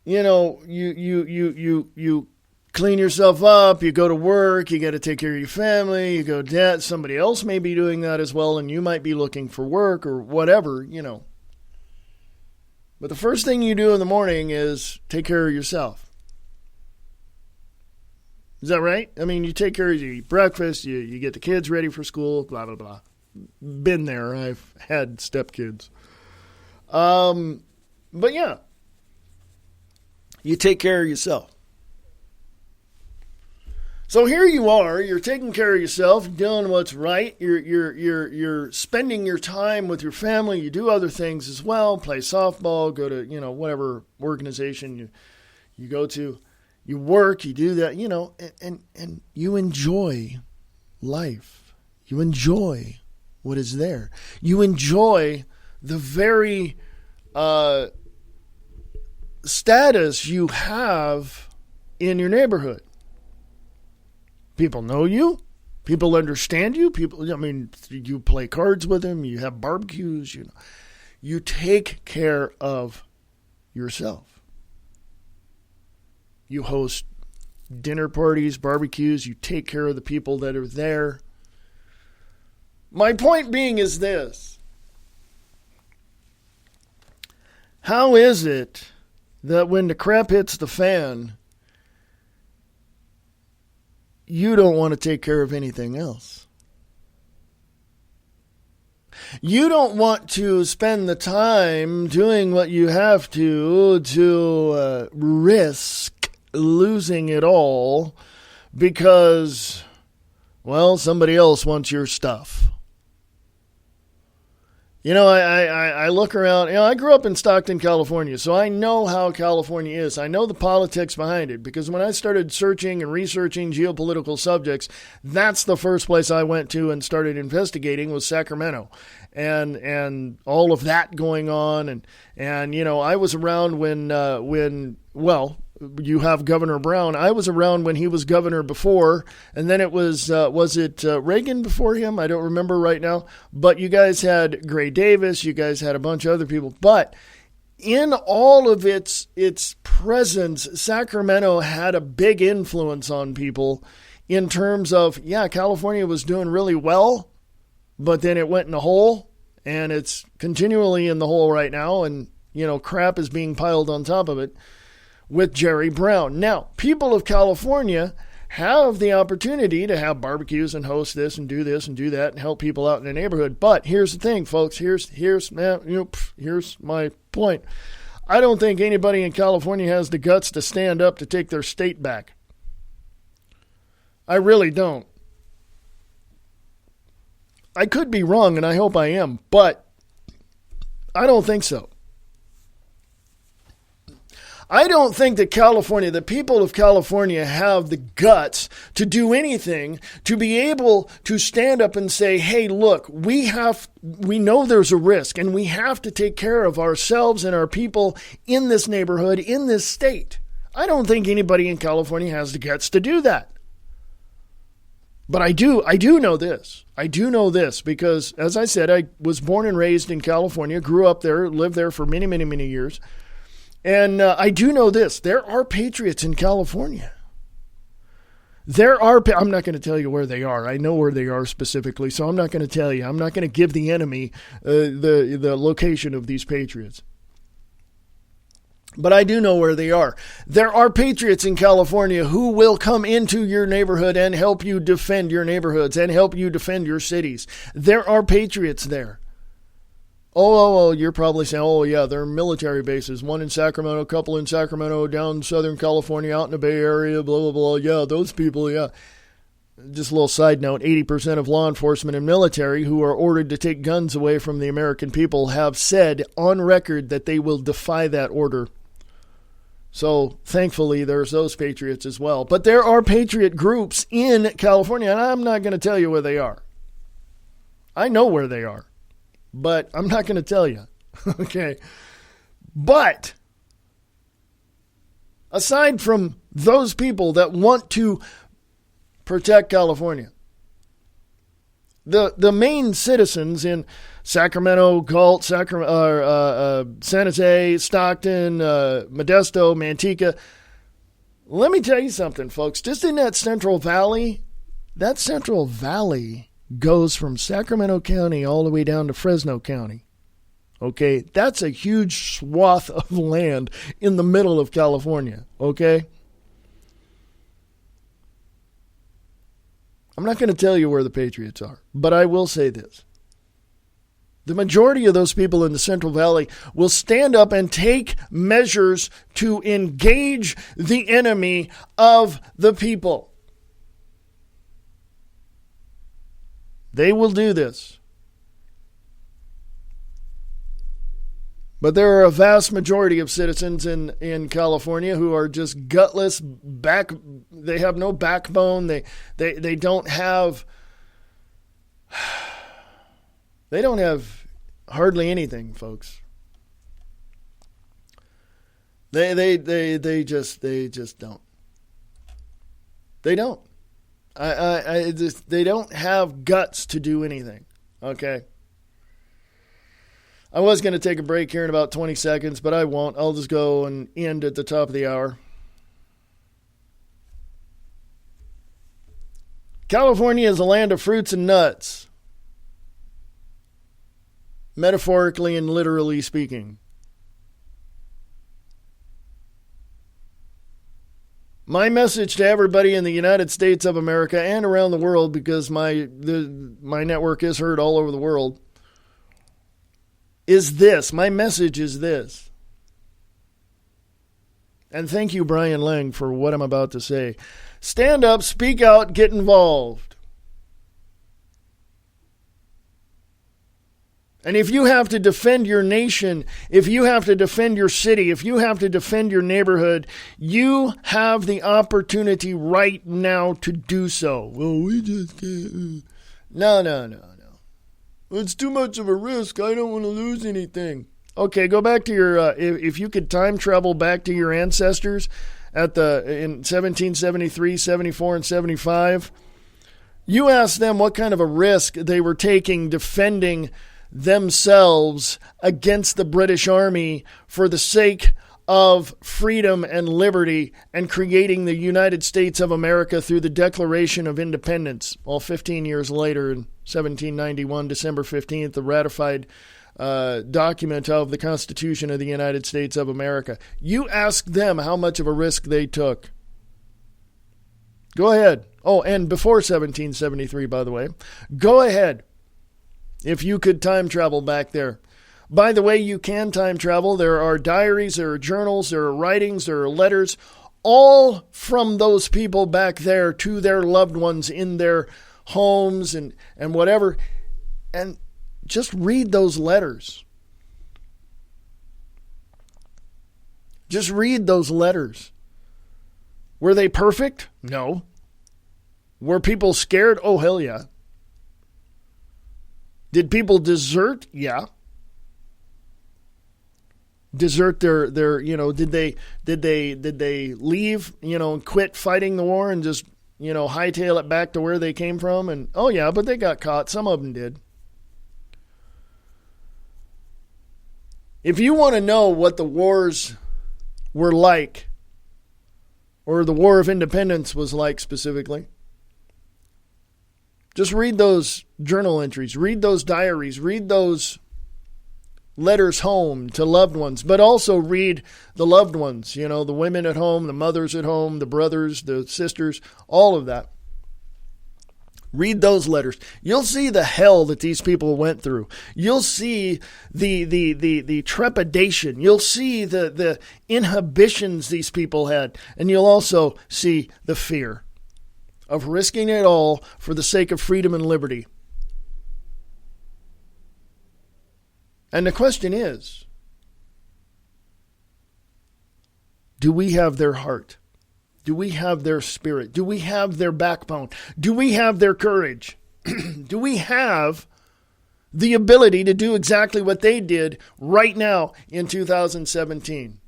you know, you clean yourself up, you go to work, you got to take care of your family, you go debt. Somebody else may be doing that as well, and you might be looking for work or whatever, you know. But the first thing you do in the morning is take care of yourself. Is that right? I mean, you take care of you eat breakfast, you get the kids ready for school, blah, blah, blah. Been there. I've had stepkids. But yeah, you take care of yourself. So here you are, you're taking care of yourself, doing what's right, you're spending your time with your family, you do other things as well, play softball, go to, you know, whatever organization you go to, you work, you do that, you know, and you enjoy life. You enjoy what is there. You enjoy the very status you have in your neighborhood. People know you. People understand you. People, I mean, you play cards with them. You have barbecues. You know, you take care of yourself. You host dinner parties, barbecues. You take care of the people that are there. My point being is this. How is it that when the crap hits the fan, you don't want to take care of anything else? You don't want to spend the time doing what you have to risk losing it all because, well, somebody else wants your stuff. You know, I look around, you know, I grew up in Stockton, California, so I know how California is. I know the politics behind it, because when I started searching and researching geopolitical subjects, that's the first place I went to and started investigating was Sacramento. And all of that going on, and you know, I was around when you have Governor Brown. I was around when he was governor before, and then it was it Reagan before him? I don't remember right now. But you guys had Gray Davis. You guys had a bunch of other people. But in all of its presence, Sacramento had a big influence on people in terms of, yeah, California was doing really well, but then it went in a hole, and it's continually in the hole right now, and, you know, crap is being piled on top of it with Jerry Brown. Now, people of California have the opportunity to have barbecues and host this and do that and help people out in the neighborhood. But here's the thing, folks. Here's my point. I don't think anybody in California has the guts to stand up to take their state back. I really don't. I could be wrong, and I hope I am, but I don't think so. I don't think that the people of California have the guts to do anything to be able to stand up and say, hey, look, we know there's a risk and we have to take care of ourselves and our people in this neighborhood, in this state. I don't think anybody in California has the guts to do that. But I do know this. I do know this because, as I said, I was born and raised in California, grew up there, lived there for many, many, many years. And I do know this. There are patriots in California. I'm not going to tell you where they are. I know where they are specifically, so I'm not going to tell you. I'm not going to give the enemy the location of these patriots. But I do know where they are. There are patriots in California who will come into your neighborhood and help you defend your neighborhoods and help you defend your cities. There are patriots there. Oh, you're probably saying, oh, yeah, there are military bases. One in Sacramento, a couple in Sacramento, down in Southern California, out in the Bay Area, blah, blah, blah. Yeah, those people, yeah. Just a little side note, 80% of law enforcement and military who are ordered to take guns away from the American people have said on record that they will defy that order. So, thankfully, there's those patriots as well. But there are patriot groups in California, and I'm not going to tell you where they are. I know where they are. But I'm not going to tell you. Okay. But aside from those people that want to protect California, the main citizens in Sacramento, Galt, San Jose, Stockton, Modesto, Manteca, let me tell you something, folks. Just in that Central Valley goes from Sacramento County all the way down to Fresno County. Okay, that's a huge swath of land in the middle of California, okay? I'm not going to tell you where the Patriots are, but I will say this. The majority of those people in the Central Valley will stand up and take measures to engage the enemy of the people. They will do this. But there are a vast majority of citizens in California who are just gutless, they have no backbone, they don't have hardly anything, folks. They just don't. They don't. They don't have guts to do anything. Okay. I was going to take a break here in about 20 seconds, but I won't. I'll just go and end at the top of the hour. California is a land of fruits and nuts. Metaphorically and literally speaking. My message to everybody in the United States of America and around the world, because my network is heard all over the world, is this. My message is this. And thank you, Brian Lang, for what I'm about to say. Stand up, speak out, get involved. And if you have to defend your nation, if you have to defend your city, if you have to defend your neighborhood, you have the opportunity right now to do so. Well, we just can't. No. It's too much of a risk. I don't want to lose anything. Okay, go back to your, if you could time travel back to your ancestors in 1773, 74, and 75, you ask them what kind of a risk they were taking defending themselves against the British Army for the sake of freedom and liberty and creating the United States of America through the Declaration of Independence. Well, 15 years later, in 1791, December 15th, the ratified document of the Constitution of the United States of America. You ask them how much of a risk they took. Go ahead. Oh, and before 1773, by the way. Go ahead. If you could time travel back there. By the way, you can time travel. There are diaries, there are journals, there are writings, there are letters, all from those people back there to their loved ones in their homes and whatever. And just read those letters. Just read those letters. Were they perfect? No. Were people scared? Oh, hell yeah. Did people desert? Yeah. Desert their did they leave, and quit fighting the war and just, hightail it back to where they came from? And oh yeah, but they got caught. Some of them did. If you want to know what the wars were like, or the War of Independence was like specifically, just read those journal entries, read those diaries, read those letters home to loved ones, but also read the loved ones, the women at home, the mothers at home, the brothers, the sisters, all of that. Read those letters. You'll see the hell that these people went through. You'll see the trepidation. You'll see the inhibitions these people had. And you'll also see the fear of risking it all for the sake of freedom and liberty. And the question is, do we have their heart? Do we have their spirit? Do we have their backbone? Do we have their courage? Do we have the ability to do exactly what they did right now in 2017?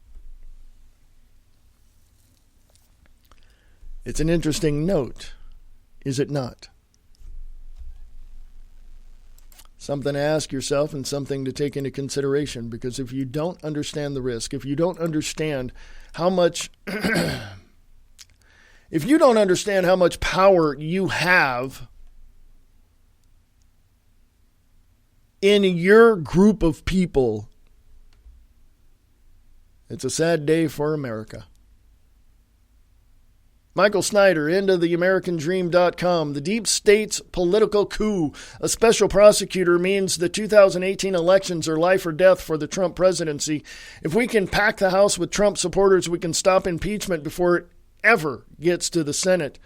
It's an interesting note, is it not? Something to ask yourself and something to take into consideration, because if you don't understand the risk, if you don't understand how much if you don't understand how much power you have in your group of people, it's a sad day for America. Michael Snyder, endoftheamericandream.com. The deep state's political coup. A special prosecutor means the 2018 elections are life or death for the Trump presidency. If we can pack the House with Trump supporters, we can stop impeachment before it ever gets to the Senate.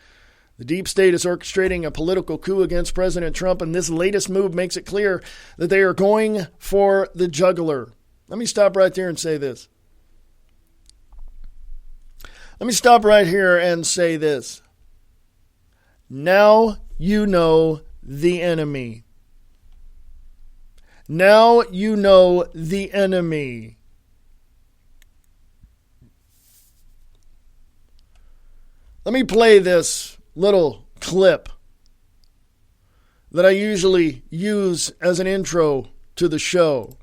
The deep state is orchestrating a political coup against President Trump, and this latest move makes it clear that they are going for the jugular. Let me stop right there and say this. Let me stop right here and say this. Now you know the enemy. Now you know the enemy. Let me play this little clip that I usually use as an intro to the show.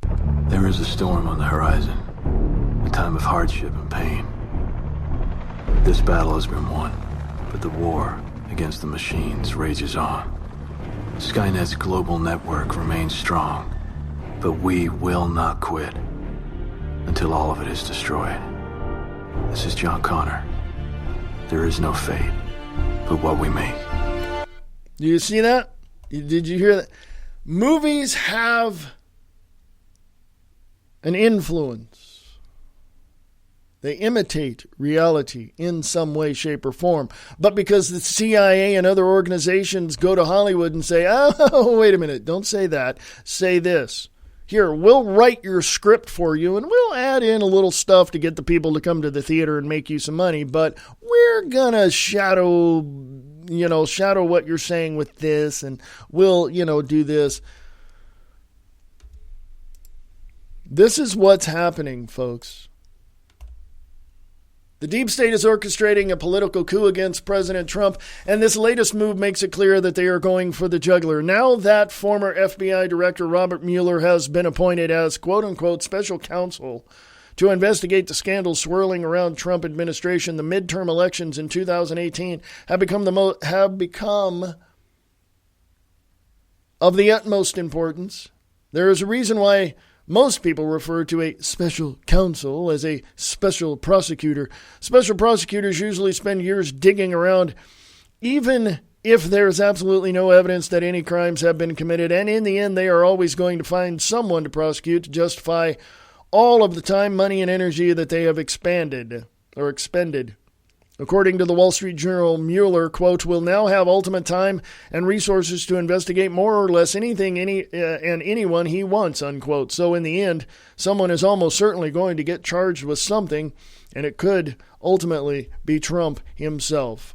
There is a storm on the horizon, a time of hardship and pain. This battle has been won, but the war against the machines rages on. Skynet's global network remains strong, but we will not quit until all of it is destroyed. This is John Connor. There is no fate but what we make. Do you see that? Did you hear that? Movies have an influence. They imitate reality in some way, shape, or form. But because the CIA and other organizations go to Hollywood and say, oh, wait a minute, don't say that. Say this. Here, we'll write your script for you, and we'll add in a little stuff to get the people to come to the theater and make you some money. But we're going to shadow what you're saying with this, and we'll, do this. This is what's happening, folks. The deep state is orchestrating a political coup against President Trump, and this latest move makes it clear that they are going for the jugular. Now that former FBI Director Robert Mueller has been appointed as quote-unquote special counsel to investigate the scandals swirling around Trump administration, the midterm elections in 2018 have become of the utmost importance. There is a reason why most people refer to a special counsel as a special prosecutor. Special prosecutors usually spend years digging around even if there's absolutely no evidence that any crimes have been committed, and in the end they are always going to find someone to prosecute to justify all of the time, money, and energy that they have expended. According to the Wall Street Journal, Mueller, quote, will now have ultimate time and resources to investigate more or less anything and anyone he wants, unquote. So in the end, someone is almost certainly going to get charged with something, and it could ultimately be Trump himself.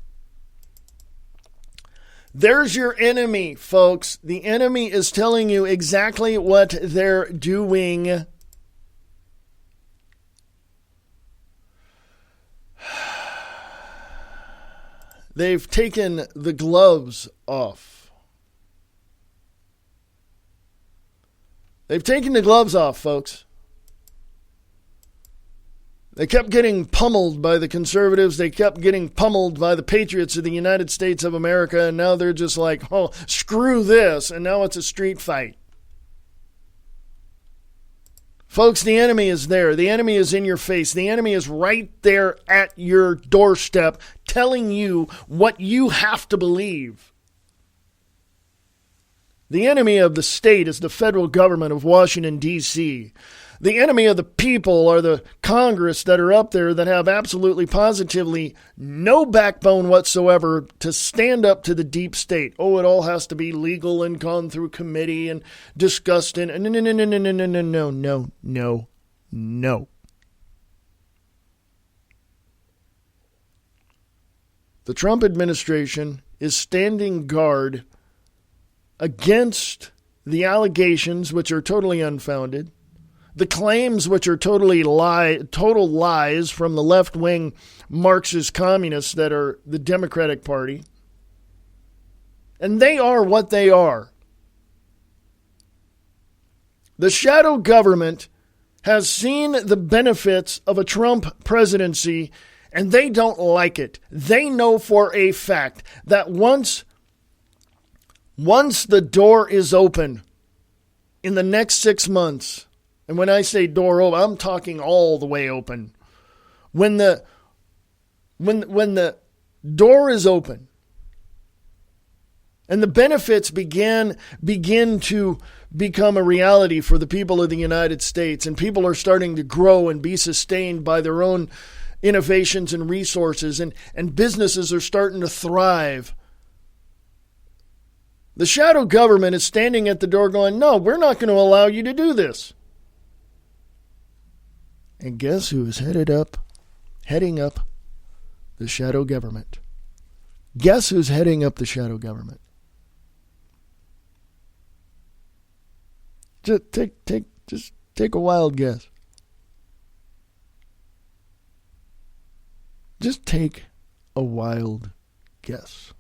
There's your enemy, folks. The enemy is telling you exactly what they're doing. They've taken the gloves off. They've taken the gloves off, folks. They kept getting pummeled by the conservatives. They kept getting pummeled by the patriots of the United States of America. And now they're just like, oh, screw this. And now it's a street fight. Folks, the enemy is there. The enemy is in your face. The enemy is right there at your doorstep telling you what you have to believe. The enemy of the state is the federal government of Washington, D.C. The enemy of the people are the Congress that are up there that have absolutely positively no backbone whatsoever to stand up to the deep state. Oh, it all has to be legal and gone through committee and discussed in. No. The Trump administration is standing guard against the allegations, which are totally unfounded, the claims, which are total lies from the left-wing Marxist communists that are the Democratic Party. And they are what they are. The shadow government has seen the benefits of a Trump presidency, and they don't like it. They know for a fact that once the door is open in the next 6 months, and when I say door open, I'm talking all the way open. When the door is open and the benefits begin to become a reality for the people of the United States, and people are starting to grow and be sustained by their own innovations and resources, and businesses are starting to thrive, the shadow government is standing at the door going, no, we're not going to allow you to do this. And guess who is heading up the shadow government? Guess who's heading up the shadow government? Just take a wild guess. Just take a wild guess.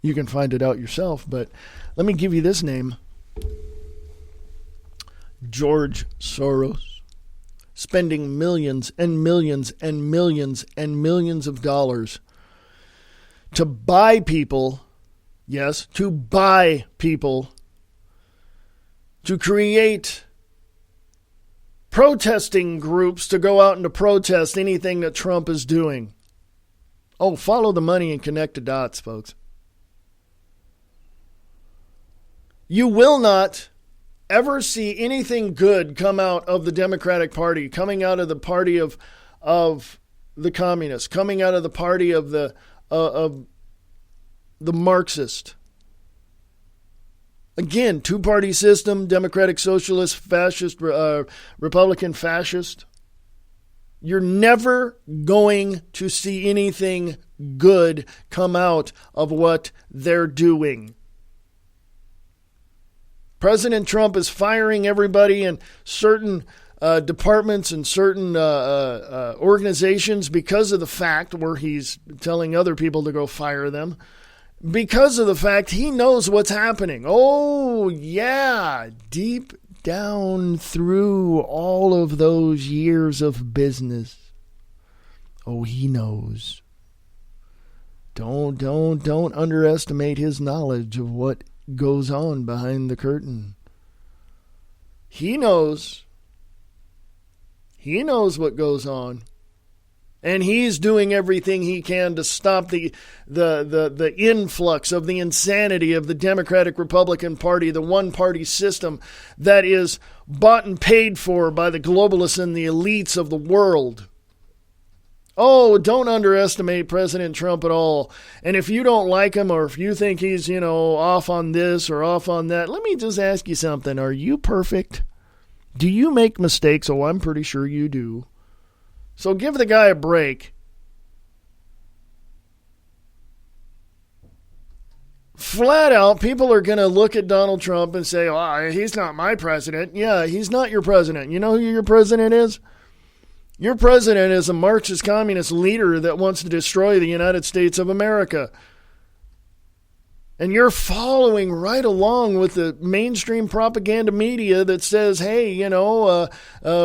You can find it out yourself, but let me give you this name. George Soros, spending millions and millions and millions and millions of dollars to buy people, yes, to buy people, to create protesting groups to go out and to protest anything that Trump is doing. Oh, follow the money and connect the dots, folks. You will not ever see anything good come out of the Democratic Party, coming out of the party of the communists, coming out of the party of the Marxist. Again, two-party system, Democratic Socialist, Fascist, Republican Fascist. You're never going to see anything good come out of what they're doing. President Trump is firing everybody in certain departments and certain organizations because of the fact, where he's telling other people to go fire them, because of the fact he knows what's happening. Oh, yeah, deep down through all of those years of business. Oh, he knows. Don't underestimate his knowledge of what goes on behind the curtain. He knows what goes on. And he's doing everything he can to stop the influx of the insanity of the Democratic Republican Party, the one-party system that is bought and paid for by the globalists and the elites of the world. Oh, don't underestimate President Trump at all. And if you don't like him, or if you think he's, off on this or off on that, let me just ask you something. Are you perfect? Do you make mistakes? Oh, I'm pretty sure you do. So give the guy a break. Flat out, people are going to look at Donald Trump and say, oh, he's not my president. Yeah, he's not your president. You know who your president is? Your president is a Marxist communist leader that wants to destroy the United States of America. And you're following right along with the mainstream propaganda media that says, hey,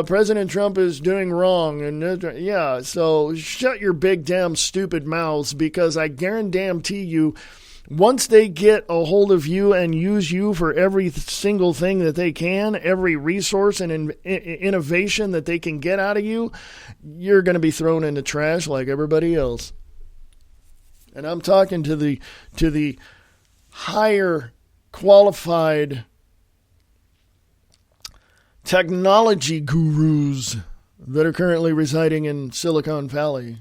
President Trump is doing wrong. And yeah, so shut your big damn stupid mouths, because I guarantee you, once they get a hold of you and use you for every single thing that they can, every resource and innovation that they can get out of you, you're going to be thrown in the trash like everybody else. And I'm talking to the higher qualified technology gurus that are currently residing in Silicon Valley.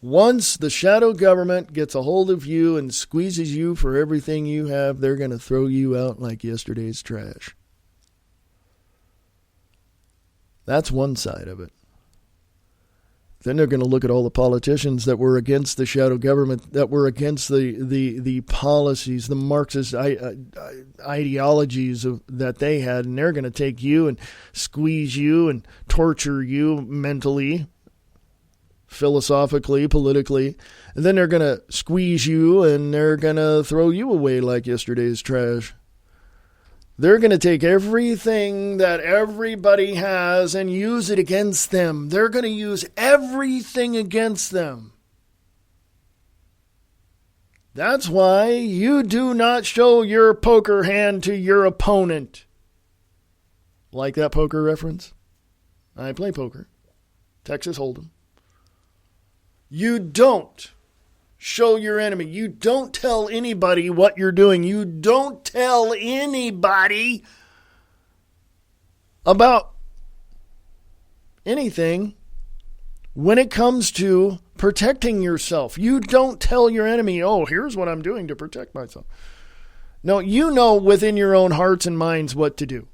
Once the shadow government gets a hold of you and squeezes you for everything you have, they're going to throw you out like yesterday's trash. That's one side of it. Then they're going to look at all the politicians that were against the shadow government, that were against the policies, the Marxist ideologies that they had, and they're going to take you and squeeze you and torture you mentally, philosophically, politically, and then they're going to squeeze you and they're going to throw you away like yesterday's trash. They're going to take everything that everybody has and use it against them. They're going to use everything against them. That's why you do not show your poker hand to your opponent. Like that poker reference? I play poker. Texas Hold'em. You don't show your enemy. You don't tell anybody what you're doing. You don't tell anybody about anything when it comes to protecting yourself. You don't tell your enemy, oh, here's what I'm doing to protect myself. No, you know within your own hearts and minds what to do.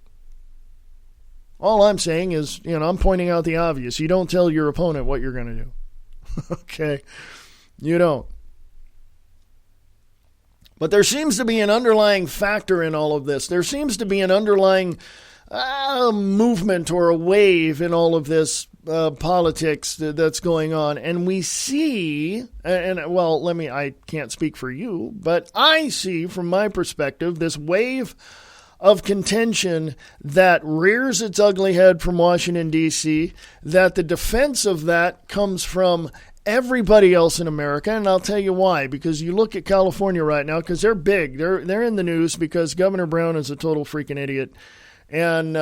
All I'm saying is, I'm pointing out the obvious. You don't tell your opponent what you're going to do. Okay? You don't. But there seems to be an underlying factor in all of this. There seems to be an underlying movement or a wave in all of this politics that's going on. And we see, I can't speak for you, but I see from my perspective this wave of contention that rears its ugly head from Washington, D.C., that the defense of that comes from everybody else in America, and I'll tell you why. Because you look at California right now, because they're big. They're in the news because Governor Brown is a total freaking idiot. And,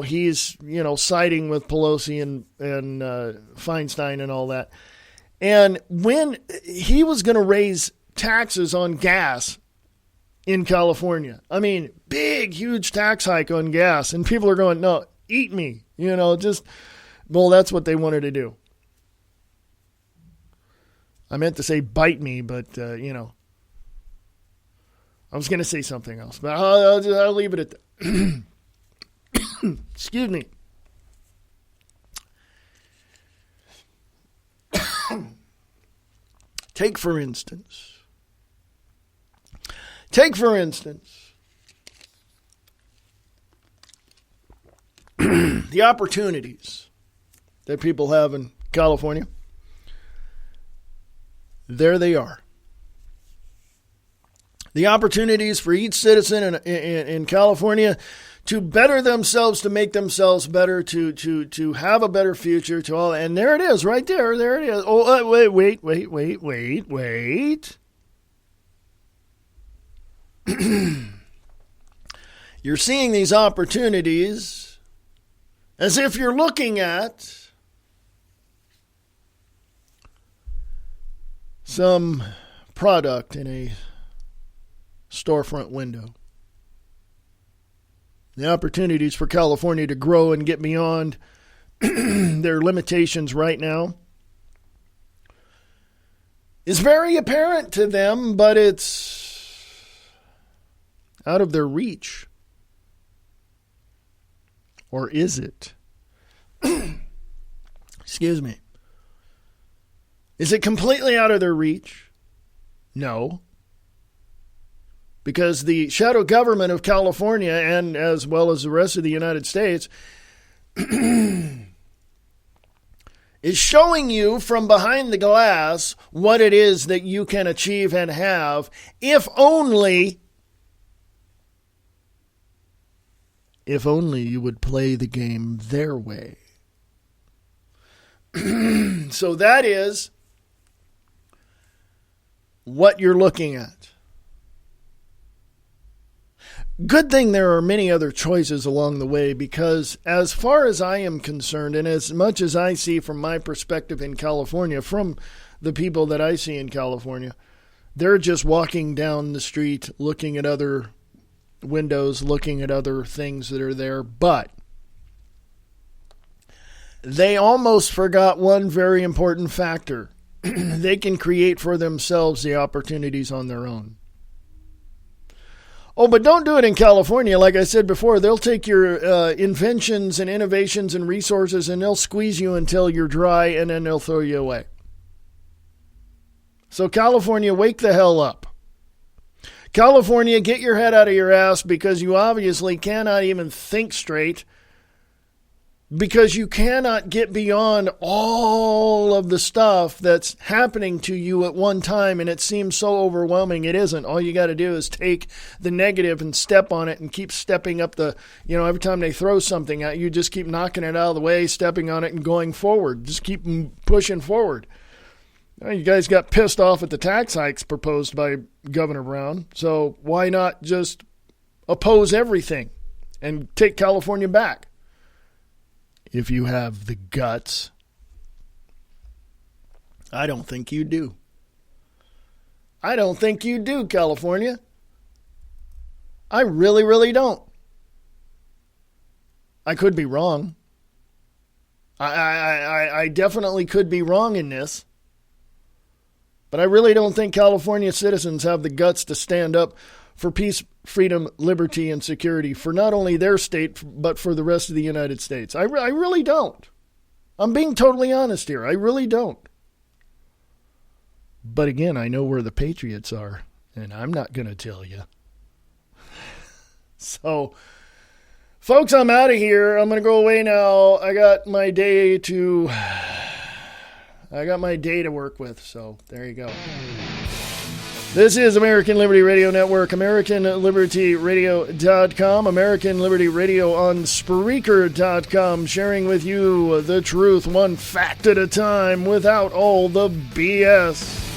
he's, siding with Pelosi and Feinstein and all that. And when he was going to raise taxes on gas in California, I mean, big, huge tax hike on gas. And people are going, no, eat me, that's what they wanted to do. I meant to say bite me, but, I was going to say something else, but I'll leave it at that. Excuse me. Take for instance, the opportunities that people have in California. There they are. The opportunities for each citizen in California to better themselves, to make themselves better, to have a better future, to all. And there it is, right there. There it is. Oh, wait. You're seeing these opportunities, as if you're looking at some product in a storefront window. The opportunities for California to grow and get beyond their limitations right now is very apparent to them, but it's out of their reach. Or is it? Excuse me. Is it completely out of their reach? No. Because the shadow government of California, and as well as the rest of the United States, is showing you from behind the glass what it is that you can achieve and have, if only you would play the game their way. So that is what you're looking at. Good thing there are many other choices along the way, because as far as I am concerned, and as much as I see from my perspective in California, from the people that I see in California, they're just walking down the street, looking at other windows, looking at other things that are there, but they almost forgot one very important factor. They can create for themselves the opportunities on their own. Oh, but don't do it in California. Like I said before, they'll take your inventions and innovations and resources and they'll squeeze you until you're dry and then they'll throw you away. So California, wake the hell up. California, get your head out of your ass, because you obviously cannot even think straight, because you cannot get beyond all of the stuff that's happening to you at one time, and it seems so overwhelming. It isn't. All you got to do is take the negative and step on it and keep stepping up the, every time they throw something at you, just keep knocking it out of the way, stepping on it and going forward. Just keep pushing forward. You guys got pissed off at the tax hikes proposed by Governor Brown, so why not just oppose everything and take California back? If you have the guts. I don't think you do. I don't think you do, California. I really, really don't. I could be wrong. I definitely could be wrong in this. But I really don't think California citizens have the guts to stand up for peace, freedom, liberty, and security for not only their state, but for the rest of the United States. I really don't. I'm being totally honest here. I really don't. But again, I know where the patriots are, and I'm not going to tell you. So, folks, I'm out of here. I'm going to go away now. I got my day to work with, so there you go. This is American Liberty Radio Network, AmericanLibertyRadio.com, American Liberty Radio on Spreaker.com, sharing with you the truth one fact at a time without all the BS.